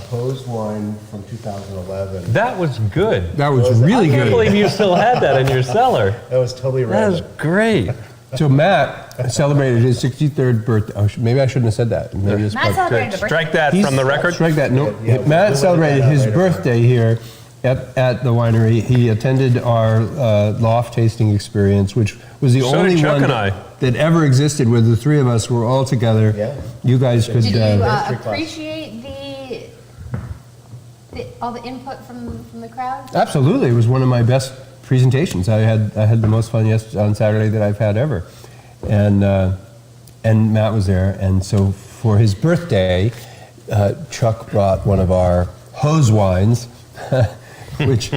hose wine from 2011. That was good. That was Was it? really I can't good. believe you still had that in your cellar. That was totally That is random. great. So Matt celebrated his 63rd birthday. Oh, maybe I shouldn't have said that. Maybe it's Matt celebrated the birthday. Strike that He's- from the record. Strike that. No, Yeah, Matt we'll celebrated edit that out his later. birthday here at the winery. He attended our loft tasting experience, which was the So did only Chuck one and I. that ever existed where the three of us were all together. Yeah. You guys could. Did you history class. appreciate all the input from the crowd? Absolutely, it was one of my best presentations. I had the most fun on Saturday that I've had ever, and Matt was there. And so for his birthday, Chuck brought one of our hose wines, which,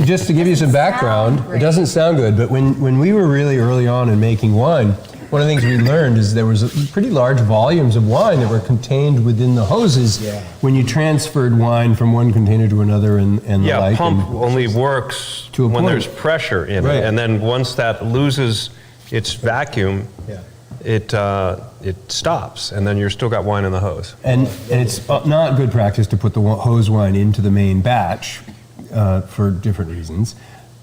just to give you some background, Sound it doesn't sound good, but when we were really early on in making wine, one of the things we learned is there was pretty large volumes of wine that were contained within the hoses Yeah. when you transferred wine from one container to another and the Yeah, like. pump and- only works To a when point. there's pressure in Right. it, and then once that loses its vacuum, Yeah. it stops, and then you're still got wine in the hose. And it's not good practice to put the hose wine into the main batch for different reasons.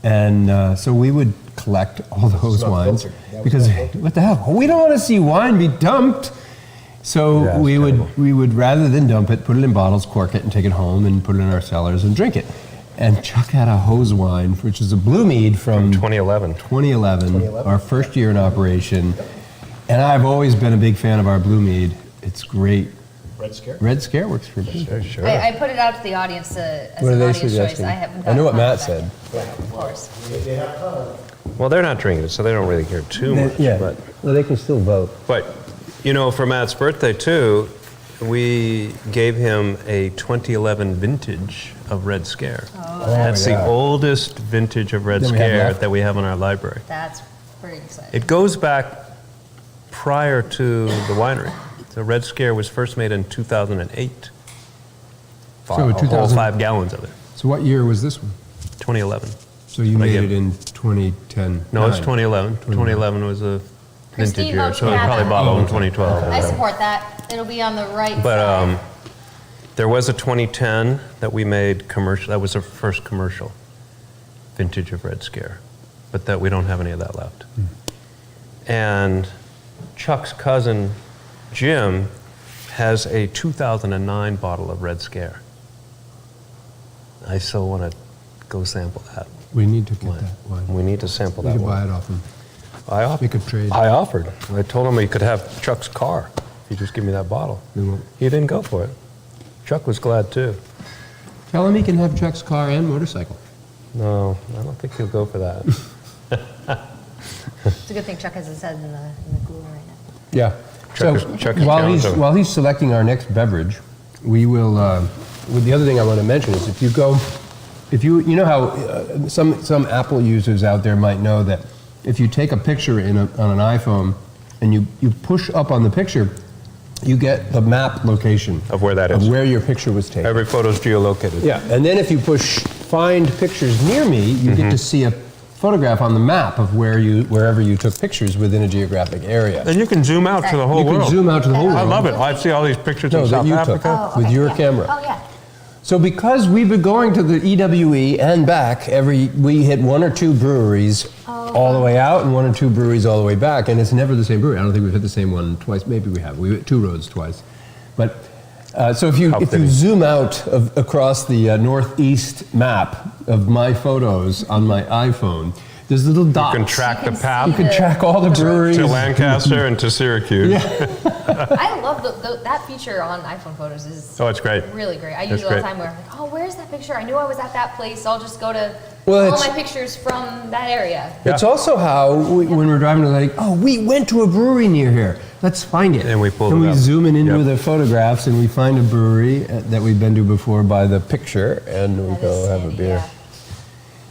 And so we would collect all the hose not wines filtered. That was because not filtered. what the hell? We don't want to see wine be dumped. So Yeah, it's we terrible. would rather than dump it, put it in bottles, cork it, and take it home and put it in our cellars and drink it. And Chuck had a hose wine, which is a blue mead from 2011. 2011, our first year in operation. And I've always been a big fan of our blue mead. It's great. Red Scare? Red Scare works for me. Sure. I put it out to the audience as What are an they audience choice. suggesting? I haven't. I know what gotten Matt mine said. back. Of course. They have fun. Well, they're not drinking it, so they don't really care too much. Yeah, But, well, they can still vote. for Matt's birthday too, we gave him a 2011 vintage of Red Scare. That's yeah. the oldest vintage of Red That we have Scare left? that we have in our library. That's pretty exciting. It goes back prior to the winery. The Red Scare was first made in 2008. So A whole 2000 5 gallons of it. So what year was this one? 2011. So you Like, made yeah. it in 2010? No, it's 2011. 2011 was a vintage Christine year, votes so we for probably that. bought one in 2012. I support that. It'll be on the right But side. there was a 2010 that we made commercial. That was our first commercial vintage of Red Scare, but that we don't have any of that left. And Chuck's cousin Jim has a 2009 bottle of Red Scare. I still want to go sample that We need to get wine. that wine. We need to sample We that could buy wine. it off him. I offered. Make a trade. I offered. I told him he could have Chuck's car if he just give me that bottle. We won't. He didn't go for it. Chuck was glad too. Tell him he can have Chuck's car and motorcycle. No, I don't think he'll go for that. It's a good thing Chuck has his head in the cooler right now. Yeah. Chuck So is- Chuck is while down he's to- while he's selecting our next beverage, we will. Well, the other thing I want to mention is if you know how some Apple users out there might know that if you take a picture on an iPhone and you push up on the picture, you get the map location Of where that is. of where your picture was taken. Every photo's geolocated. Yeah, and then if you push find pictures near me, you get to see a photograph on the map of wherever you took pictures within a geographic area. And you can zoom out to the whole You world. can zoom out to the whole world. I love it. I see all these pictures No, in that South you Africa. took with your yeah. camera. Oh, yeah. So because we've been going to the EWE and back, we hit one or two breweries all the way out and one or two breweries all the way back, and it's never the same brewery. I don't think we've hit the same one twice. Maybe we have. We hit two roads twice. But so if you fitting. zoom out across the northeast map of my photos on my iPhone, there's little dots. You can track the You can path You can track all the breweries. to Lancaster and to Syracuse. I love that feature on iPhone photos is Oh, it's great. really great. I It's use it all the great. time where I'm like, oh, where's that picture? I knew I was at that place. I'll just go to Well, all it's- my pictures from that area. It's also how, when we're driving to like, oh, we went to a brewery near here. Let's find it. And we pull And it we up. zoom in into Yep. the photographs and we find a brewery that we've been to before by the picture and we That go is have a handy, beer. yeah.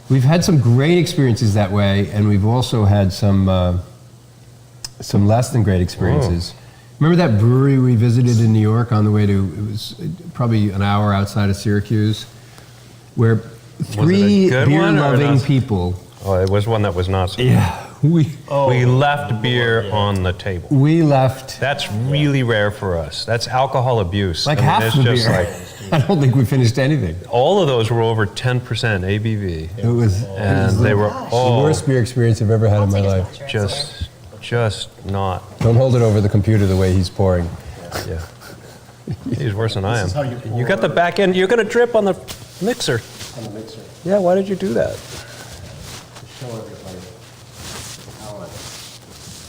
We've had some great experiences that way, and we've also had some less than great experiences. Remember that brewery we visited in New York on the way to, it was probably an hour outside of Syracuse, where three good one or beer-loving not? people, Oh, it was one that was not. we We left beer on the table. left That's really rare for us. That's alcohol abuse. like I mean, half it's the just beer. like I don't think we finished anything. all of those were over 10% ABV, It was, and they were the all worst beer experience I've ever had I'll in my take a life. picture, I swear. just not. Don't hold it over the computer the way he's pouring. Yeah, he's worse than I am. is how you pour. got the back end. You're gonna drip on the mixer. On the mixer. Yeah, why did you do that? Show everybody how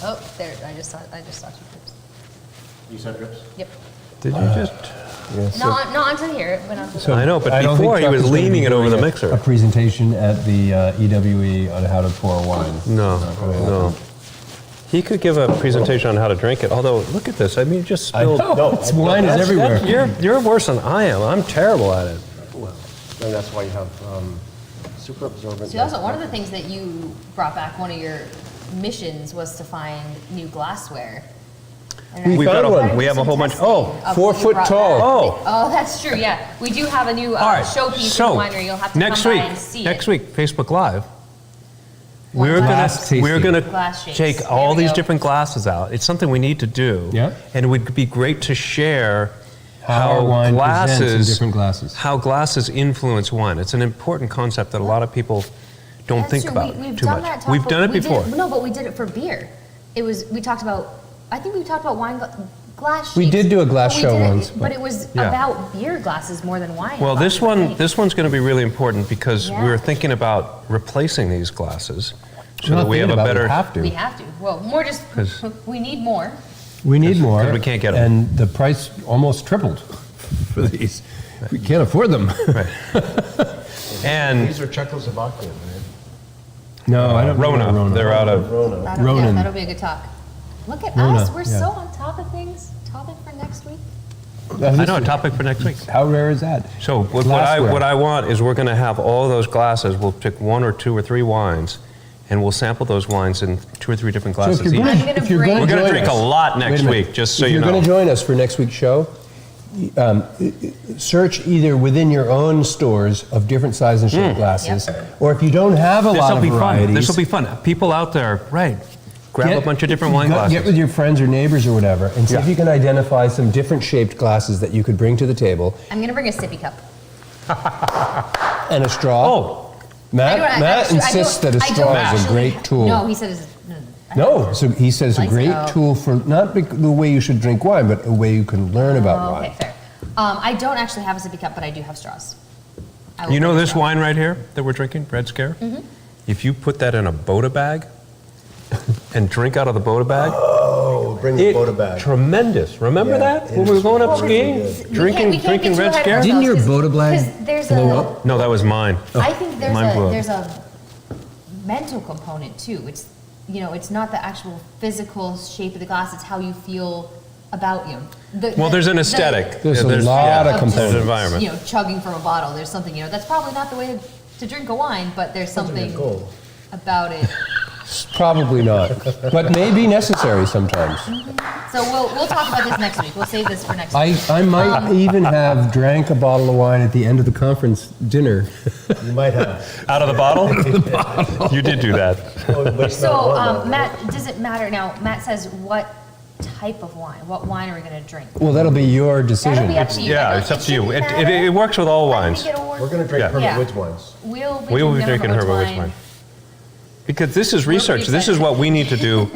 Oh, there. I just saw two clips. you said drips. Yep. Did you just? Not onto here, but onto the I know, but I don't before think he Chuck was is gonna be leaning it over doing the mixer. A presentation at the EWE on how to pour wine. No. He could give a presentation on how to drink it. Although, look at this. I mean, you just spilled. It's wine is everywhere. You're worse than I am. I'm terrible at it. And that's why you have super absorbent. So also, one of the things that you brought back, one of your missions was to find new glassware. And We've I- got a- I did we have a some whole bunch- testing oh, of 4 what you foot brought tall. back. Oh, that's true, yeah. We do have a new All right. showpiece So of the winery. You'll have to next come week, by and see next it. week, Facebook Live. Wine We're glass gonna we're tasting. gonna Glass shapes. take There all we these go. different glasses out. It's something we need to do. Yeah. And it would be great to share How our wine presents in different glasses. how glasses influence wine. It's an important concept that a lot of people don't That's think true. about We've too done much. that talk, We've but done it we did before. No, but we did it for beer. We talked about, I think we talked about wine glass We shapes, did do a glass but we show did it- once, But but- it was Yeah. about beer glasses more than wine Well, glasses, I think. this one's going to be really important because Yeah. we're thinking about replacing these glasses so We're that not we have thinking a about it, better. we have to. We have to. Well, more just, 'Cause- we need more. We need more. 'cause we can't get 'em. And the price almost tripled for these. We can't afford them. Right. And These are Czechoslovakian, right? No, I don't know Rona, they're out of. Rona. Yeah, Ronan. that'll be a good talk. Look at Rona, us. We're yeah. so on top of things. Topic for next week. I know a topic for next week. How rare is that? So Glassware. what I want is we're going to have all those glasses. We'll pick 1 or 2 or 3 wines, and we'll sample those wines in 2 or 3 different So glasses if you're each. gonna, I'm gonna if you're bring- gonna We're going to join drink a us- lot Wait next a minute. week, just so if you you're know. going to join us for next week's show, search either within your own stores of different size and shape glasses, or if you don't have a This lot will of be fun. varieties, This will be fun. People out there, right? Grab a bunch of different wine glasses. Get with your friends or neighbors or whatever, and see if Yeah. you can identify some different shaped glasses that you could bring to the table, I'm going to bring a sippy cup. and a straw. Oh, Matt, I don't- I Matt actually- I insists don't- that a I straw don't is a actually- great tool. No, he said it's. No, so he says it's a Likes great it. tool for not the way you should drink wine, but a way you can learn about Oh, wine. okay, fair. I don't actually have a sippy cup, but I do have straws. I will you know bring a this straw. wine right here that we're drinking, Red Scare? If you put that in a Boda bag and drink out of the Boda bag, Oh, bring the Boda bag. tremendous. Remember Yeah, that it when we were is going up really skiing, good. drinking We can't drinking get too Red ahead of Scare? Didn't your ourselves, Boda bag 'cause there's blow a, up? No, that was mine. I think Mine blew up. there's a mental component too. It's, it's not the actual physical shape of the glass, it's how you feel about, Well, there's an aesthetic. There's a lot of just, components. There's an environment. chugging from a bottle. There's something, that's probably not the way to drink a wine, but there's something goal. about it. Probably not, but may be necessary sometimes. So we'll talk about this next week. We'll save this for next week. I might even have drank a bottle of wine at the end of the conference dinner. You might have. Out of the bottle? You did do that. Oh, but it's So, not one, though. Matt, does it matter now? Matt says, what type of wine? What wine are we going to drink? Well, that'll be your That'll decision. be up to you. I Yeah, don't- it's up to you. shouldn't It matter. works with all I wines. think it'll work. We're gonna drink Yeah. Hermit Yeah. Woods wines. We will be drinking Hermit Woods wine. Because this is research. This is what we need to do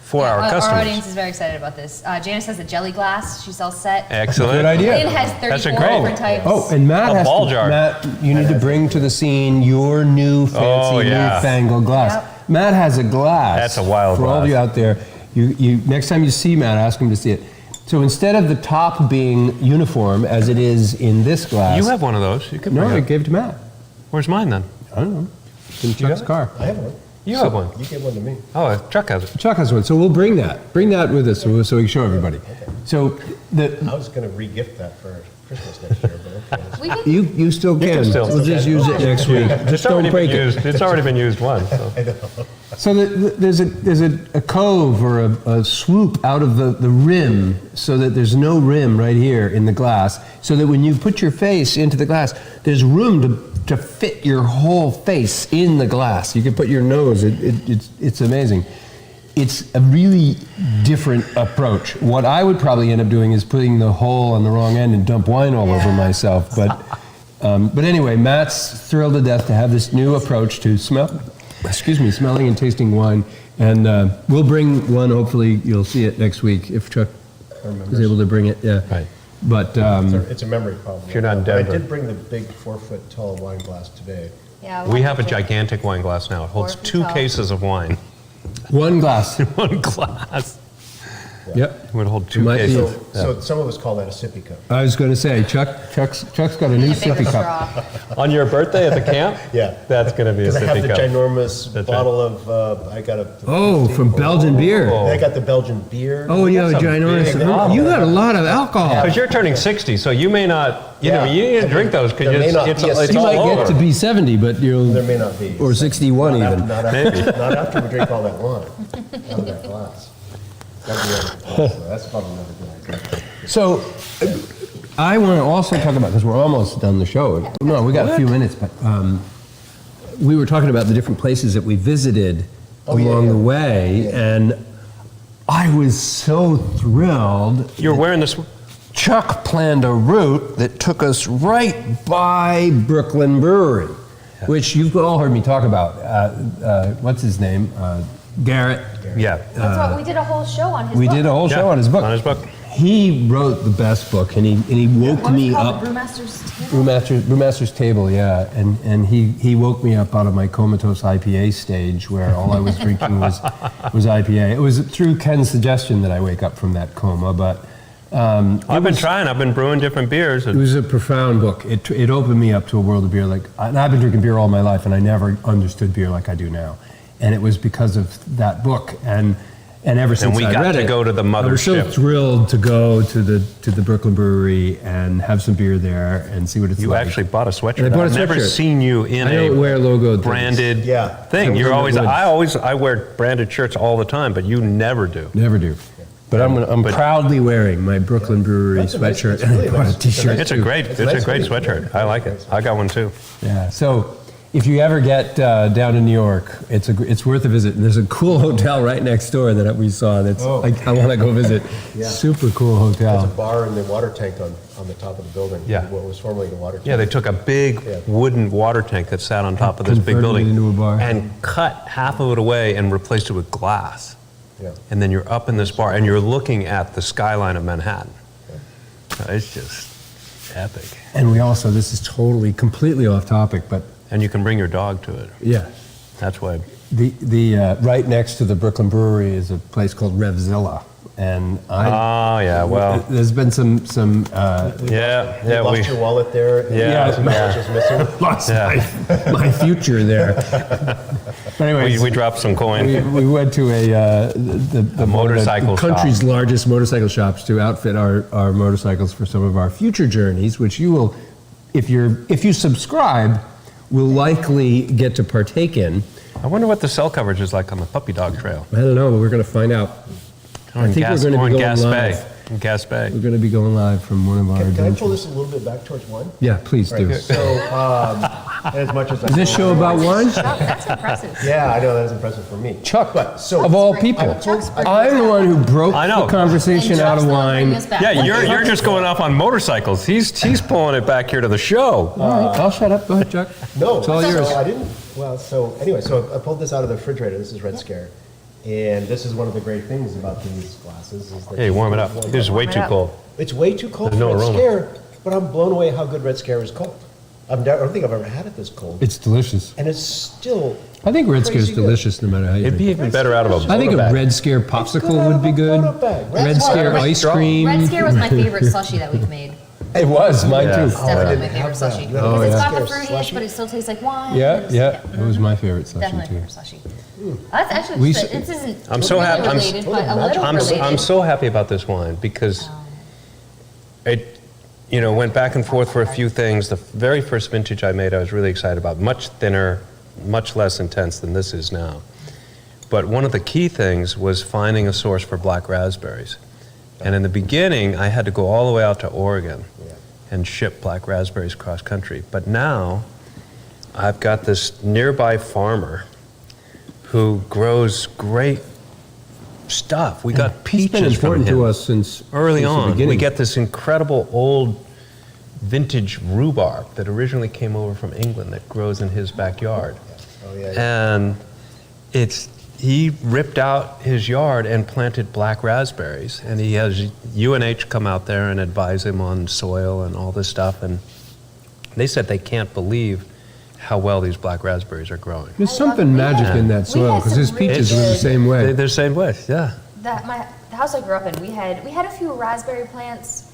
for our Our customers. audience is very excited about this. Janice has a jelly glass. She sells set. Excellent. Good idea. It has That's a 34 great- different types. Oh, and Matt A has ball to, jar. Matt, you need to bring to the scene your new fancy Oh, yeah. newfangled glass. Yep. Matt has a glass. That's a wild For all of glass. you out there, you next time you see Matt, ask him to see it. So instead of the top being uniform as it is in this glass, You have one of those. You can no, bring I it. gave it to Matt. Where's mine then? I don't know. It's in Chuck's have it? car. I have one. You have one. You gave one to me. Oh, Chuck has it. Chuck has one, so we'll bring that. Bring that with us so we can show everybody. So I was gonna re-gift that for Christmas next year, but okay. We can, you still can. can still. We'll just use it next week. Just don't break it. It's already been used once. So. So there's a cove or a swoop out of the rim, so that there's no rim right here in the glass, so that when you put your face into the glass, there's room to fit your whole face in the glass. You can put your nose. It's amazing. It's a really different approach. What I would probably end up doing is putting the hole on the wrong end and dump wine all over Yeah. myself. But anyway, Matt's thrilled to death to have this new approach to smelling and tasting wine. And we'll bring one, hopefully you'll see it next week if Chuck is able to bring it, yeah. Right. But, It's a memory problem. If you're not in I Denver. did bring the big 4-foot tall wine glass today. yeah, We have a wonderful. gigantic wine glass now. It holds 4 feet 2 tall. cases of wine. one glass. One glass. Yep. It would hold 2 Might be. cases. So some of us call that a sippy cup. I was going to say, Chuck's got a new Need a bigger sippy cup. straw. On your birthday at the camp? Yeah. That's going to be a Because I have sippy the cup. ginormous That's bottle of, I got a. Oh, from Belgian beer. Oh. I got the Belgian beer. Oh, you have a some ginormous. big bottle. You got a lot of alcohol. Because you're turning 60, so you may not, you know, Yeah. you need to drink those because There may not it's be a it's You all might get over. to be 70, but you'll. There may not be. Or 61 Not even. Not after, not after we drink all that wine out of that glass. That'd be other glass, though. That's probably another good idea. So, I want to also talk about, because we're almost done the show. No, we got a few minutes, but we were talking about the different places that we visited Oh, yeah, along yeah. the way, Yeah. and I was so thrilled. You're wearing this. Chuck planned a route that took us right by Brooklyn Brewery, which you've all heard me talk about. What's his name? Garrett. Yeah. That's what, we did a whole show on his We book. did a whole show Yeah, on his book. on his book. He wrote the best book, and he woke What was me it called? up. The Brewmaster's Table? Brewmaster's Table, yeah, and he woke me up out of my comatose IPA stage where all I was drinking was IPA. It was through Ken's suggestion that I wake up from that coma, but I've been trying. I've been brewing different beers. it was a profound book. It opened me up to a world of beer. And I've been drinking beer all my life, and I never understood beer like I do now, and it was because of that book. And ever since we I got read to it, go to the I was so mothership. thrilled to go to the Brooklyn Brewery and have some beer there and see what it's You like. actually bought a sweatshirt. And I bought a I've never sweatshirt. seen you in I don't wear logo things. branded Yeah. thing. You're always. Woods. I wear branded shirts all the time, but you never do. Never do. But I'm But- proudly wearing my Brooklyn Brewery That's a nice- sweatshirt, it's and I really bought nice. a T-shirt. It's a too. great. It's It's a a nice great hoodie. sweatshirt. I like it. I got one too. Yeah. So if you ever get down in New York, it's worth a visit. And there's a cool hotel right next door that we saw. That's Oh. I want to go visit. Yeah. Super cool There's a hotel. bar in the water tank on the top of the building. Yeah. What was formerly the water tank. Yeah, they took a big Yeah. wooden water tank that sat on top of this big Converted it building into a bar. and cut half of it away and replaced it with glass. Yeah. And then you're up in this bar and you're looking at the skyline of Manhattan. It's just epic. And we also, this is completely off topic, but And you can bring your dog to it. yeah. That's why. The right next to the Brooklyn Brewery is a place called Revzilla, and Oh, yeah, well. there's been some Yeah, You yeah, lost your wallet there. Yeah, Some yeah. watch is missing. lost Yeah. my future there. But anyways, we dropped some coin. we went to the motorcycle the country's shop. largest motorcycle shops to outfit our motorcycles for some of our future journeys, which you will, if you subscribe, will likely get to partake in. I wonder what the cell coverage is like on the puppy dog trail. I don't know, but we're going to find out. Or in I think we're Gas- going to or be in going Gas live. Bay. In Gas Bay. We're going to be going live from one of our Can I adventures. pull this a little bit back towards wine? Yeah, please do. Right. So, as much as I Is this show about wine? Chuck, that's impressive. Yeah, I know that is impressive for me. Chuck, But so of all people, Chuck's pretty I'm the one who broke I know. the conversation And out Chuck's of gonna bring wine. us back. Yeah, you're just going off on motorcycles. He's pulling it back here to the show. All right, I'll shut up. Go ahead, Chuck. No, It's all so yours. I didn't. Well, so anyway, so I pulled this out of the refrigerator. This is Red Scare, and this is one of the great things about these glasses is that Hey, warm it up. This is way Warm it too up. cold. It's way too cold There's for no Red aroma. Scare, but I'm blown away how good Red Scare is cold. I don't think I've ever had it this cold, It's delicious. and it's still. I think Red Scare is Crazy good. delicious no matter how you It'd be drink it. even better out of a I think Boba a bag. Red Scare It's popsicle good out would of be a good. Boba bag. Red That's why Scare I'm ice strong. cream. Red Scare was my favorite slushie that we've made. It was, mine Yeah. too. It's definitely my didn't favorite have that. slushie. You Because had a it's Red got the Scare fruitiness, slushie? but it still tastes like wine. Yeah, It's- yeah. It was my favorite Definitely slushy my too. favorite slushie. That's actually, We just s- this isn't I'm so really happy- I'm s- related, but a little I'm related. so happy about this wine because it, went back and forth for a few things. The very first vintage I made, I was really excited about. Much thinner, much less intense than this is now. But one of the key things was finding a source for black raspberries. And in the beginning, I had to go all the way out to Oregon Yeah. and ship black raspberries cross country. But now, I've got this nearby farmer who grows great stuff. We got He's been peaches from important him to us since early since the on. We beginning. get this incredible old vintage rhubarb that originally came over from England that grows in his backyard. Oh yeah. And he ripped out his yard and planted black raspberries. And he has UNH come out there and advise him on soil and all this stuff. And they said they can't believe how well these black raspberries are growing. There's something magic in that We soil had because some his peaches really were the good- same way. They're the same way, yeah. the house I grew up in, we had a few raspberry plants,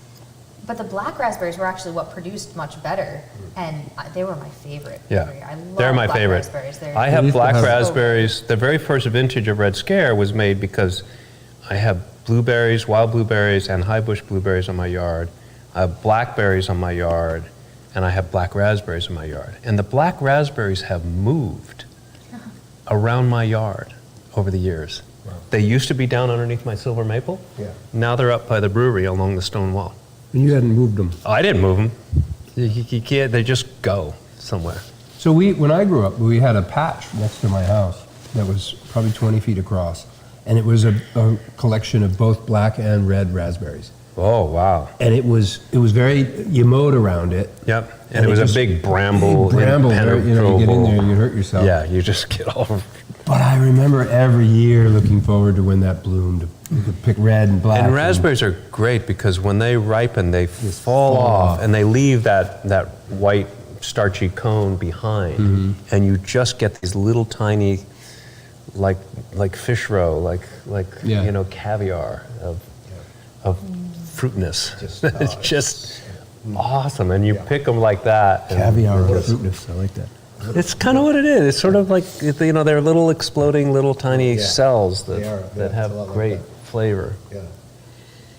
but the black raspberries were actually what produced much better, and they were my favorite. Yeah, I love they're my black favorite. raspberries. I have used to black have- raspberries. The very first vintage of Red Scare was made because I have blueberries, wild blueberries, and high bush blueberries on my yard. I have blackberries on my yard, and I have black raspberries in my yard. And the black raspberries have moved around my yard over the years. Wow. They used to be down underneath my silver maple. Yeah. Now they're up by the brewery along the stone wall. And you hadn't moved them. Oh, I didn't move them. You can't, they just go somewhere. So when I grew up, we had a patch next to my house that was probably 20 feet across, and it was a collection of both black and red raspberries. Oh, wow. And it was very, you mowed around it. Yep, and And it was just- a big bramble, Big bramble, you get in there impenetrable. and you hurt yourself. Yeah, you just get all. But I remember every year looking forward to when that bloomed. You could pick red and black. And raspberries are great because when they ripen, they fall fall off off. and they leave that white starchy cone behind, Mm-hmm. and you just get these little tiny, like fish roe, like Yeah. you know, caviar of fruitness. It's just awesome, and you pick them like that. and Caviar they're or just- fruitness, I like that. It's kind of what it is. It's sort of like, you know, they're little exploding little tiny Yeah. cells They are, that yeah, it's have a lot like great that. flavor. Yeah.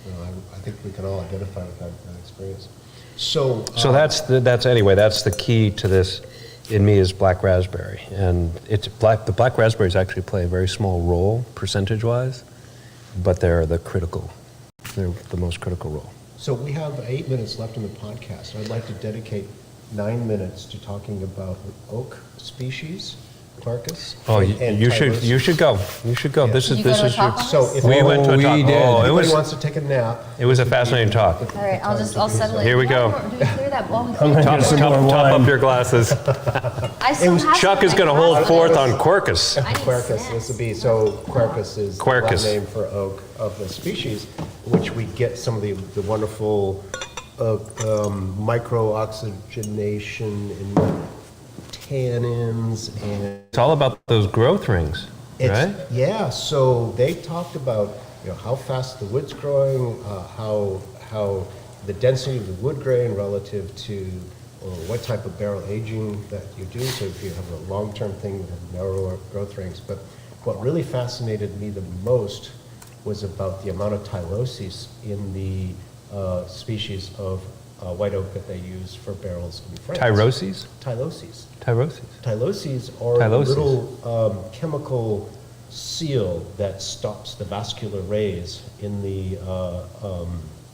No, I think we can all identify with that experience. So. So that's the key to this in me is black raspberry. And the black raspberries actually play a very small role percentage-wise, but they're the most critical role. So we have 8 minutes left in the podcast. I'd like to dedicate 9 minutes to talking about oak species, Quercus. Oh, and you should go. You should go. Yeah. This Did is you this go to a is talk your. on So this? if We went to a we talk. did. Oh, it anybody was wants to take a nap. a fascinating talk. All right, I'll settle it. Here we go. Do we clear that ball? Top up your glasses. I still have Chuck some is in going to my hold glass. forth on Quercus. I need Quercus, snacks. this would be, so Quercus is the Quercus. Latin name for oak of the species, which we get some of the wonderful micro-oxygenation in tannins and It's all about those growth rings, right? yeah, so they talked about, how fast the wood's growing, how the density of the wood grain relative to what type of barrel aging that you do. So if you have a long-term thing, you have narrower growth rings. But what really fascinated me the most was about the amount of tyloses in the species of white oak that they use for barrels in France. Tyroses? Tyloses. Tyroses. Tyloses are a Tyloses. little chemical seal that stops the vascular rays in the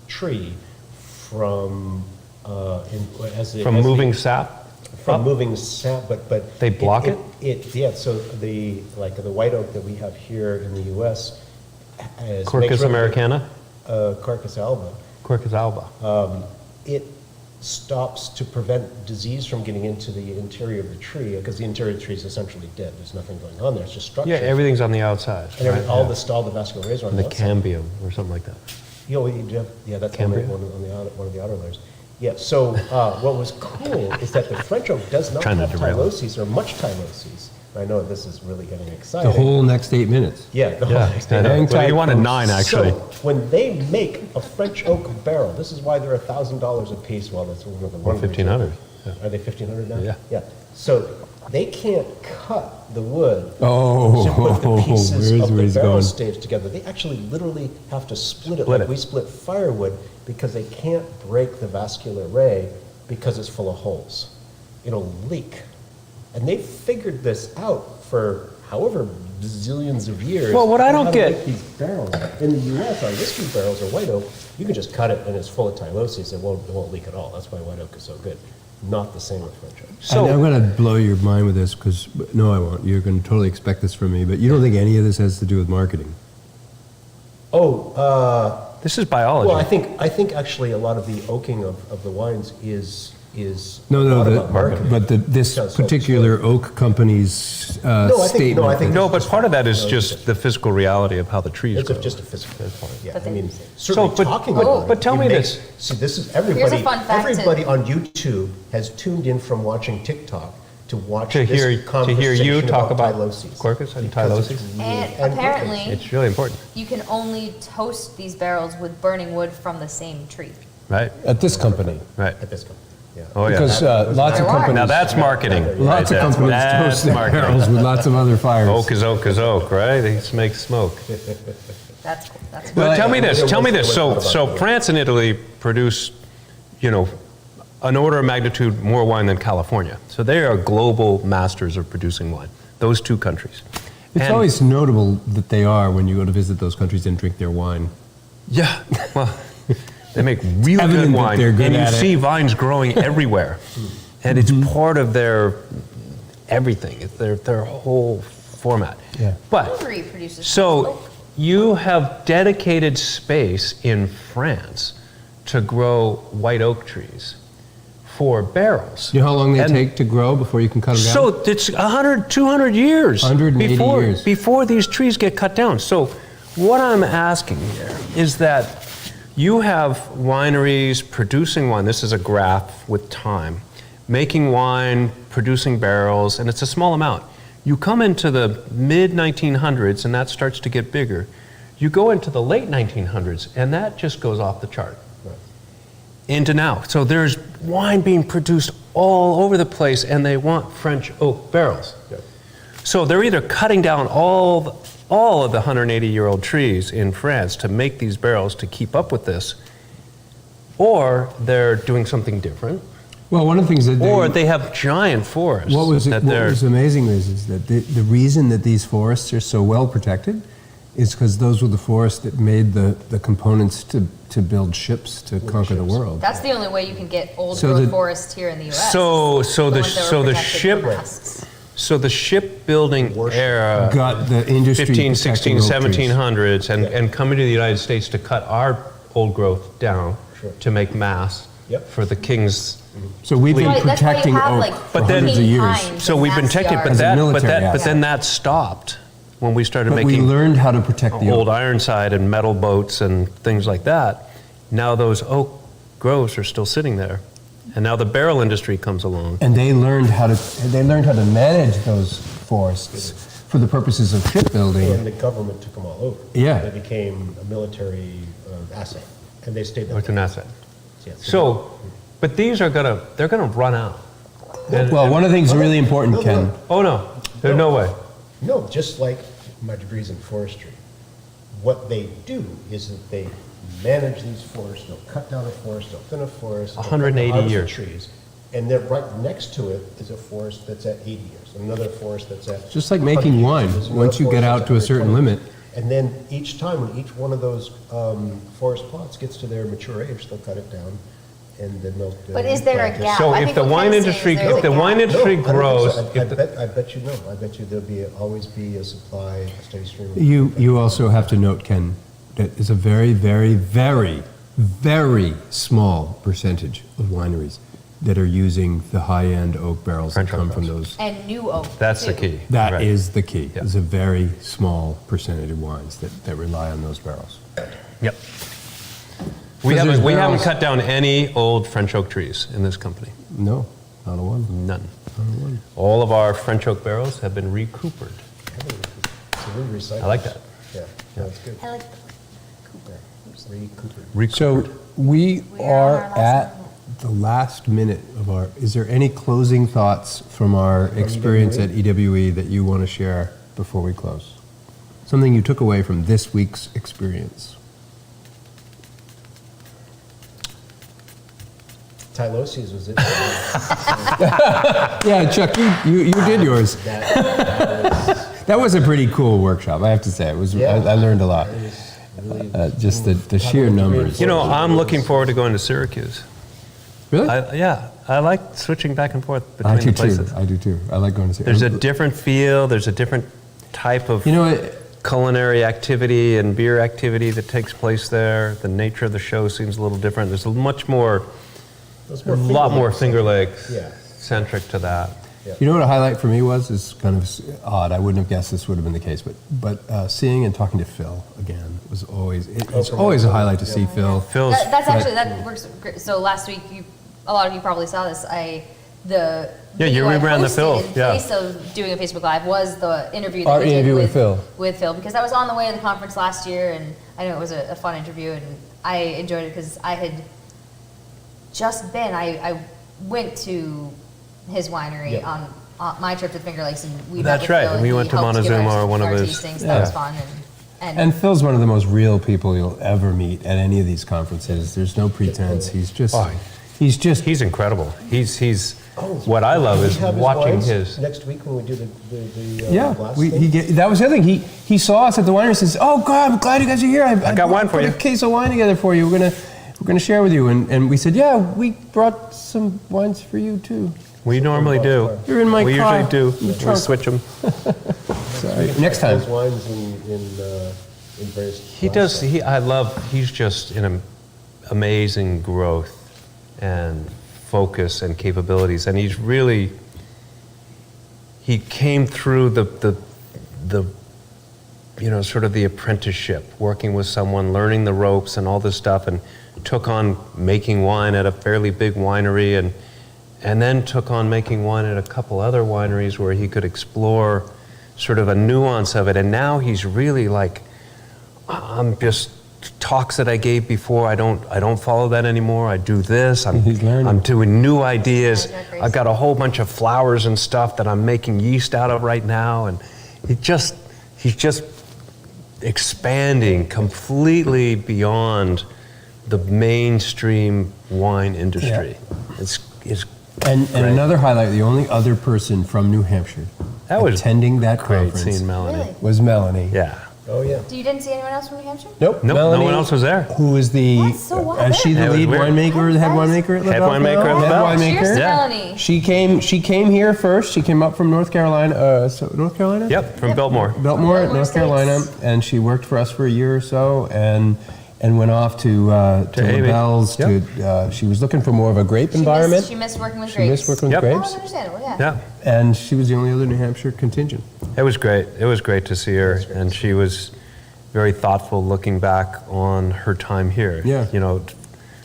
tree from Moving sap? from up? moving sap, but They block it? Yeah. So the white oak that we have here in the U.S. Quercus americana? Quercus alba. Quercus alba. It stops to prevent disease from getting into the interior of the tree, because the interior of the tree is essentially dead. There's nothing going on there. It's just structure. Yeah, everything's on the outside. And right? all Yeah. the vascular rays are on And the the outside. cambium or something like that. Yeah, that's one Cambria? of the outer layers. Yeah, so what was cool is that the French oak does not Trying to have derail it. tyloses or much tyloses. I know this is really getting The exciting. whole next 8 minutes. Yeah, the whole Yeah, next I know. Hang Well, tight, you wanted folks. 9, actually. So when they make a French oak barrel, this is why they're $1,000 a piece. Well, that's one of the Or 1,500. Are they 1,500 now? Yeah. Yeah. So they can't cut the wood Oh, to put the pieces where's of where the he's barrel going? staves together. They actually literally have to split it Split like it. we split firewood, because they can't break the vascular ray because it's full of holes. It'll leak. And they figured this out for however zillions of years. Well, what I don't how to get- make these barrels. In the U.S., our whiskey barrels or white oak, you can just cut it and it's full of tyloses. It won't leak at all. That's why white oak is so good. Not the same with French oak. And I'm going to blow your mind with this because, no, I won't. You're going to totally expect this from me, but you don't think any of this has to do with marketing? Oh, This is biology. well, I think actually a lot of the oaking of the wines is No, a no, lot about marketing. but this Because- particular oak company's I think- statement. I think- no, but part of that is just the physical reality of how the trees It's grow. just a physical point. Yeah, But I mean, then- certainly but- talking oh, about it. but tell it me makes- this. See, this is everybody. Here's a fun fact Everybody on YouTube has tuned in from watching TikTok to watch To this hear you conversation talk about Tyloses. Quercus and Because it's Tyloses? really- And apparently, It's really important, you can only toast these barrels with burning wood from the same tree. right? At this company. Right. At this company, yeah. Oh, yeah. Because lots of There are. companies, Now that's marketing. lots right of there. companies That's toast their marketing. barrels with lots of other fires. Oak is oak is oak, right? They make smoke. That's cool. That's cool. But Well, tell me this, tell me there this. was So, thought about so that. France and Italy produce, an order of magnitude more wine than California. So they are global masters of producing wine, those two countries. It's And- always notable that they are when you go to visit those countries and drink their wine. Yeah, well, they make really evident good that wine. they're good And you at it. see vines growing everywhere. And it's part of their everything, it's their whole format. Yeah. But Hungary produces So oak. you have dedicated space in France to grow white oak trees for barrels. You know how long they And take to grow before you can cut them down? So it's 100, 200 years 180 before, years. before these trees get cut down. So what I'm asking here is that you have wineries producing wine. This is a graph with time. Making wine, producing barrels, and it's a small amount. You come into the mid-1900s, and that starts to get bigger. You go into the late 1900s, and that just goes off the chart. Into now. So there's wine being produced all over the place, and they want French oak barrels. Yep. So they're either cutting down all of the 180-year-old trees in France to make these barrels to keep up with this, or they're doing something different, Well, one of the things that or they have giant forests. what was that what they're- was amazing is that the reason that these forests are so well protected is because those were the forests that made the components to build ships to conquer the world. That's the only way you can get old So growth the- forest here in the U.S. So ones that were protected ship from masks. so the shipbuilding era Got the industry 15, protecting 16, oak trees. 1700s and coming to the United States to cut our old growth down Sure. to make mass Yep. for the king's. So we've been Right, that's why you protecting have, oak like, for But then- hundreds of years. pines So and we've been mass protected, but yards. As a that, military asset. then that stopped when we started But we making learned how to protect the old oak. Ironside and metal boats and things like that. Now those oak groves are still sitting there, and now the barrel industry comes along. And they learned how to manage those forests for the purposes of And shipbuilding. the government took them all over. Yeah. They became a military asset, and they stayed there. It's an asset. Yeah, So, but they're gonna run out. And- Well, one of the things really important, No, Ken, no. Oh, no, there's no way. No, just like my degrees in forestry. What they do is that they manage these forests, they'll cut down a forest, they'll thin a forest. they'll 180 harvest the years. trees. And then right next to it is a forest that's at 80 years, another forest that's at. Just like 100 making years, wine. there's another Once you get forest out that's to a at certain 120. limit. And then each time, when each one of those forest plots gets to their mature age, they'll cut it down, and then they'll. But is there a replant it. gap? So I if think the what wine Ken's saying industry, is there's if a the wine gap. industry No, I don't think grows, so. if the- I bet you no. I bet you there'll always be a supply, a steady stream. of- you also have to note, Ken, that it's a very, very, very, very small percentage of wineries that are using the high-end oak barrels that French oak come from barrels. those. And new oak. that's the too. key. That is Right. the key. Yeah. It's a very small percentage of wines that rely on those barrels. Yep. We there's haven't barrels- cut down any old French oak trees in this company. No, not a one. None. All of our French oak barrels have been recoopered. So we recycle. I like that. Yeah, that's good. I like Re-Cooper. So we We are are on our last at the last minute of our, is there any closing thoughts from our experience at EWE that you want to share before we close? Something you took away from this week's experience? Tyloses was it. Yeah, Chuck, you did yours. That That was a pretty cool workshop, I have to say. It was, Yeah. I learned a lot. was really. Just the sheer numbers. You know, I'm looking forward to going to Syracuse. Really? I like switching back and forth I between do the places. too. I do too. I like going to see. There's a different feel, there's a different type of You know what? culinary activity and beer activity that takes place there. The nature of the show seems a little different. There's a much more, Those a were lot more Finger Finger Lakes Yeah. centric to that. You know what a highlight for me was? Is kind of odd. I wouldn't have guessed this would have been the case, but seeing and talking to Phil again was always it's from always a Minnesota. highlight to see Phil. Phil's That's actually, that works great. So last week, a lot of you probably saw this. I the Yeah, you video I reran the posted Phil, in yeah. place of doing a Facebook Live was the interview that Our we did interview with Phil. with Phil, because I was on the way to the conference last year, and I know it was a fun interview, and I enjoyed it because I had just been, I went to his winery Yep. on my trip to the Finger Lakes, and we That's met with right, Phil, and we he went to helped give Montezuma, our- one of our his- tastings. Yeah. That was fun, And Phil's one of the most real people you'll ever meet at any of these conferences. There's no pretense. He's just, Oh, He's incredible. He's what I love We is have his watching wines his. next week when we do the yeah. glass We, thing. that was the other thing. He saw us at the winery and says, "Oh God, I'm glad you guys are here. I got wine for put you." a case of wine together for you. We're gonna share with you." And we said, "Yeah, we brought some wines for you too." We normally do. You're in my we car. usually do. In the We trunk. switch them. Sorry. Next time. Those wines in various. He does. He's just in amazing growth and focus and capabilities, and he's really. He came through the sort of the apprenticeship, working with someone, learning the ropes and all this stuff, and took on making wine at a fairly big winery, and then took on making wine at a couple other wineries where he could explore sort of a nuance of it, and now he's really like. I'm just talks that I gave before. I don't follow that anymore. I do this. He's learning. I'm doing new ideas. Yeah, isn't that I've got a whole bunch of flowers and stuff that I'm making yeast out of right now, and he's just expanding completely beyond the mainstream wine industry. It's And great. another highlight: the only other person from New Hampshire That was attending that great conference seeing Melanie. Really? was Melanie. Yeah. Oh, yeah. You didn't see anyone else from New Hampshire? Nope. Nope, Melanie, no one else was there. Who is the? That's so wild. Is she the That was lead weird. winemaker, the head That is- winemaker at Head LaBelle? winemaker at Head LaBelle. winemaker. Cheers to Yeah. Melanie. She came here first. She came up from North Carolina. North Carolina. Yep, from Biltmore. Biltmore, Biltmore North Carolina, Estates. and she worked for us for a year or so, and went off to Amy. LaBelle's. Yep. She was looking for more of a grape environment. She missed working with She grapes. missed working with Yep. Oh, grapes, that's understandable, yeah. Yeah. and she was the only other New Hampshire contingent. It was great. It was great to see her, and she was very thoughtful looking back on her time here. Yeah.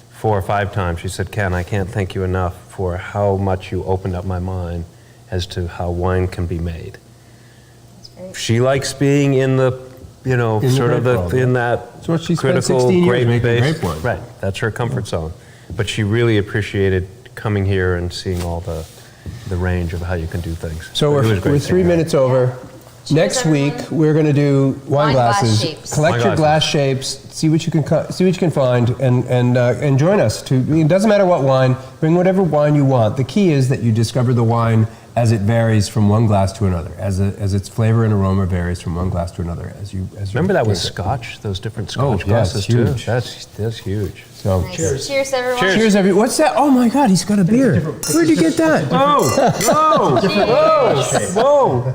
4 or 5 times she said, "Ken, I can't thank you enough for how much you opened up my mind as to how wine can be made." That's great. She likes being in the, the sort of grape world, in yeah. that That's what she spent critical 16 years grape making base. grape wine. Right, that's her comfort zone. But she really appreciated coming here and seeing all the range of how you can do things. So It was we're great 3 seeing her. minutes over. Cheers, Next week everyone. we're going to do wine Wine glass glasses. shapes. Collect Wine your glasses. glass shapes. See what you can find, and join us. It doesn't matter what wine. Bring whatever wine you want. The key is that you discover the wine as it varies from one glass to another, as its flavor and aroma varies from one glass to another. As you Remember that with drink it. Scotch, those different Oh, Scotch yeah, it's glasses too? huge. That's huge. So Nice. Cheers, everyone. cheers, everyone. What's that? Oh my God, he's got a beer. Where'd you get that? Whoa! Whoa! Cheers. Whoa!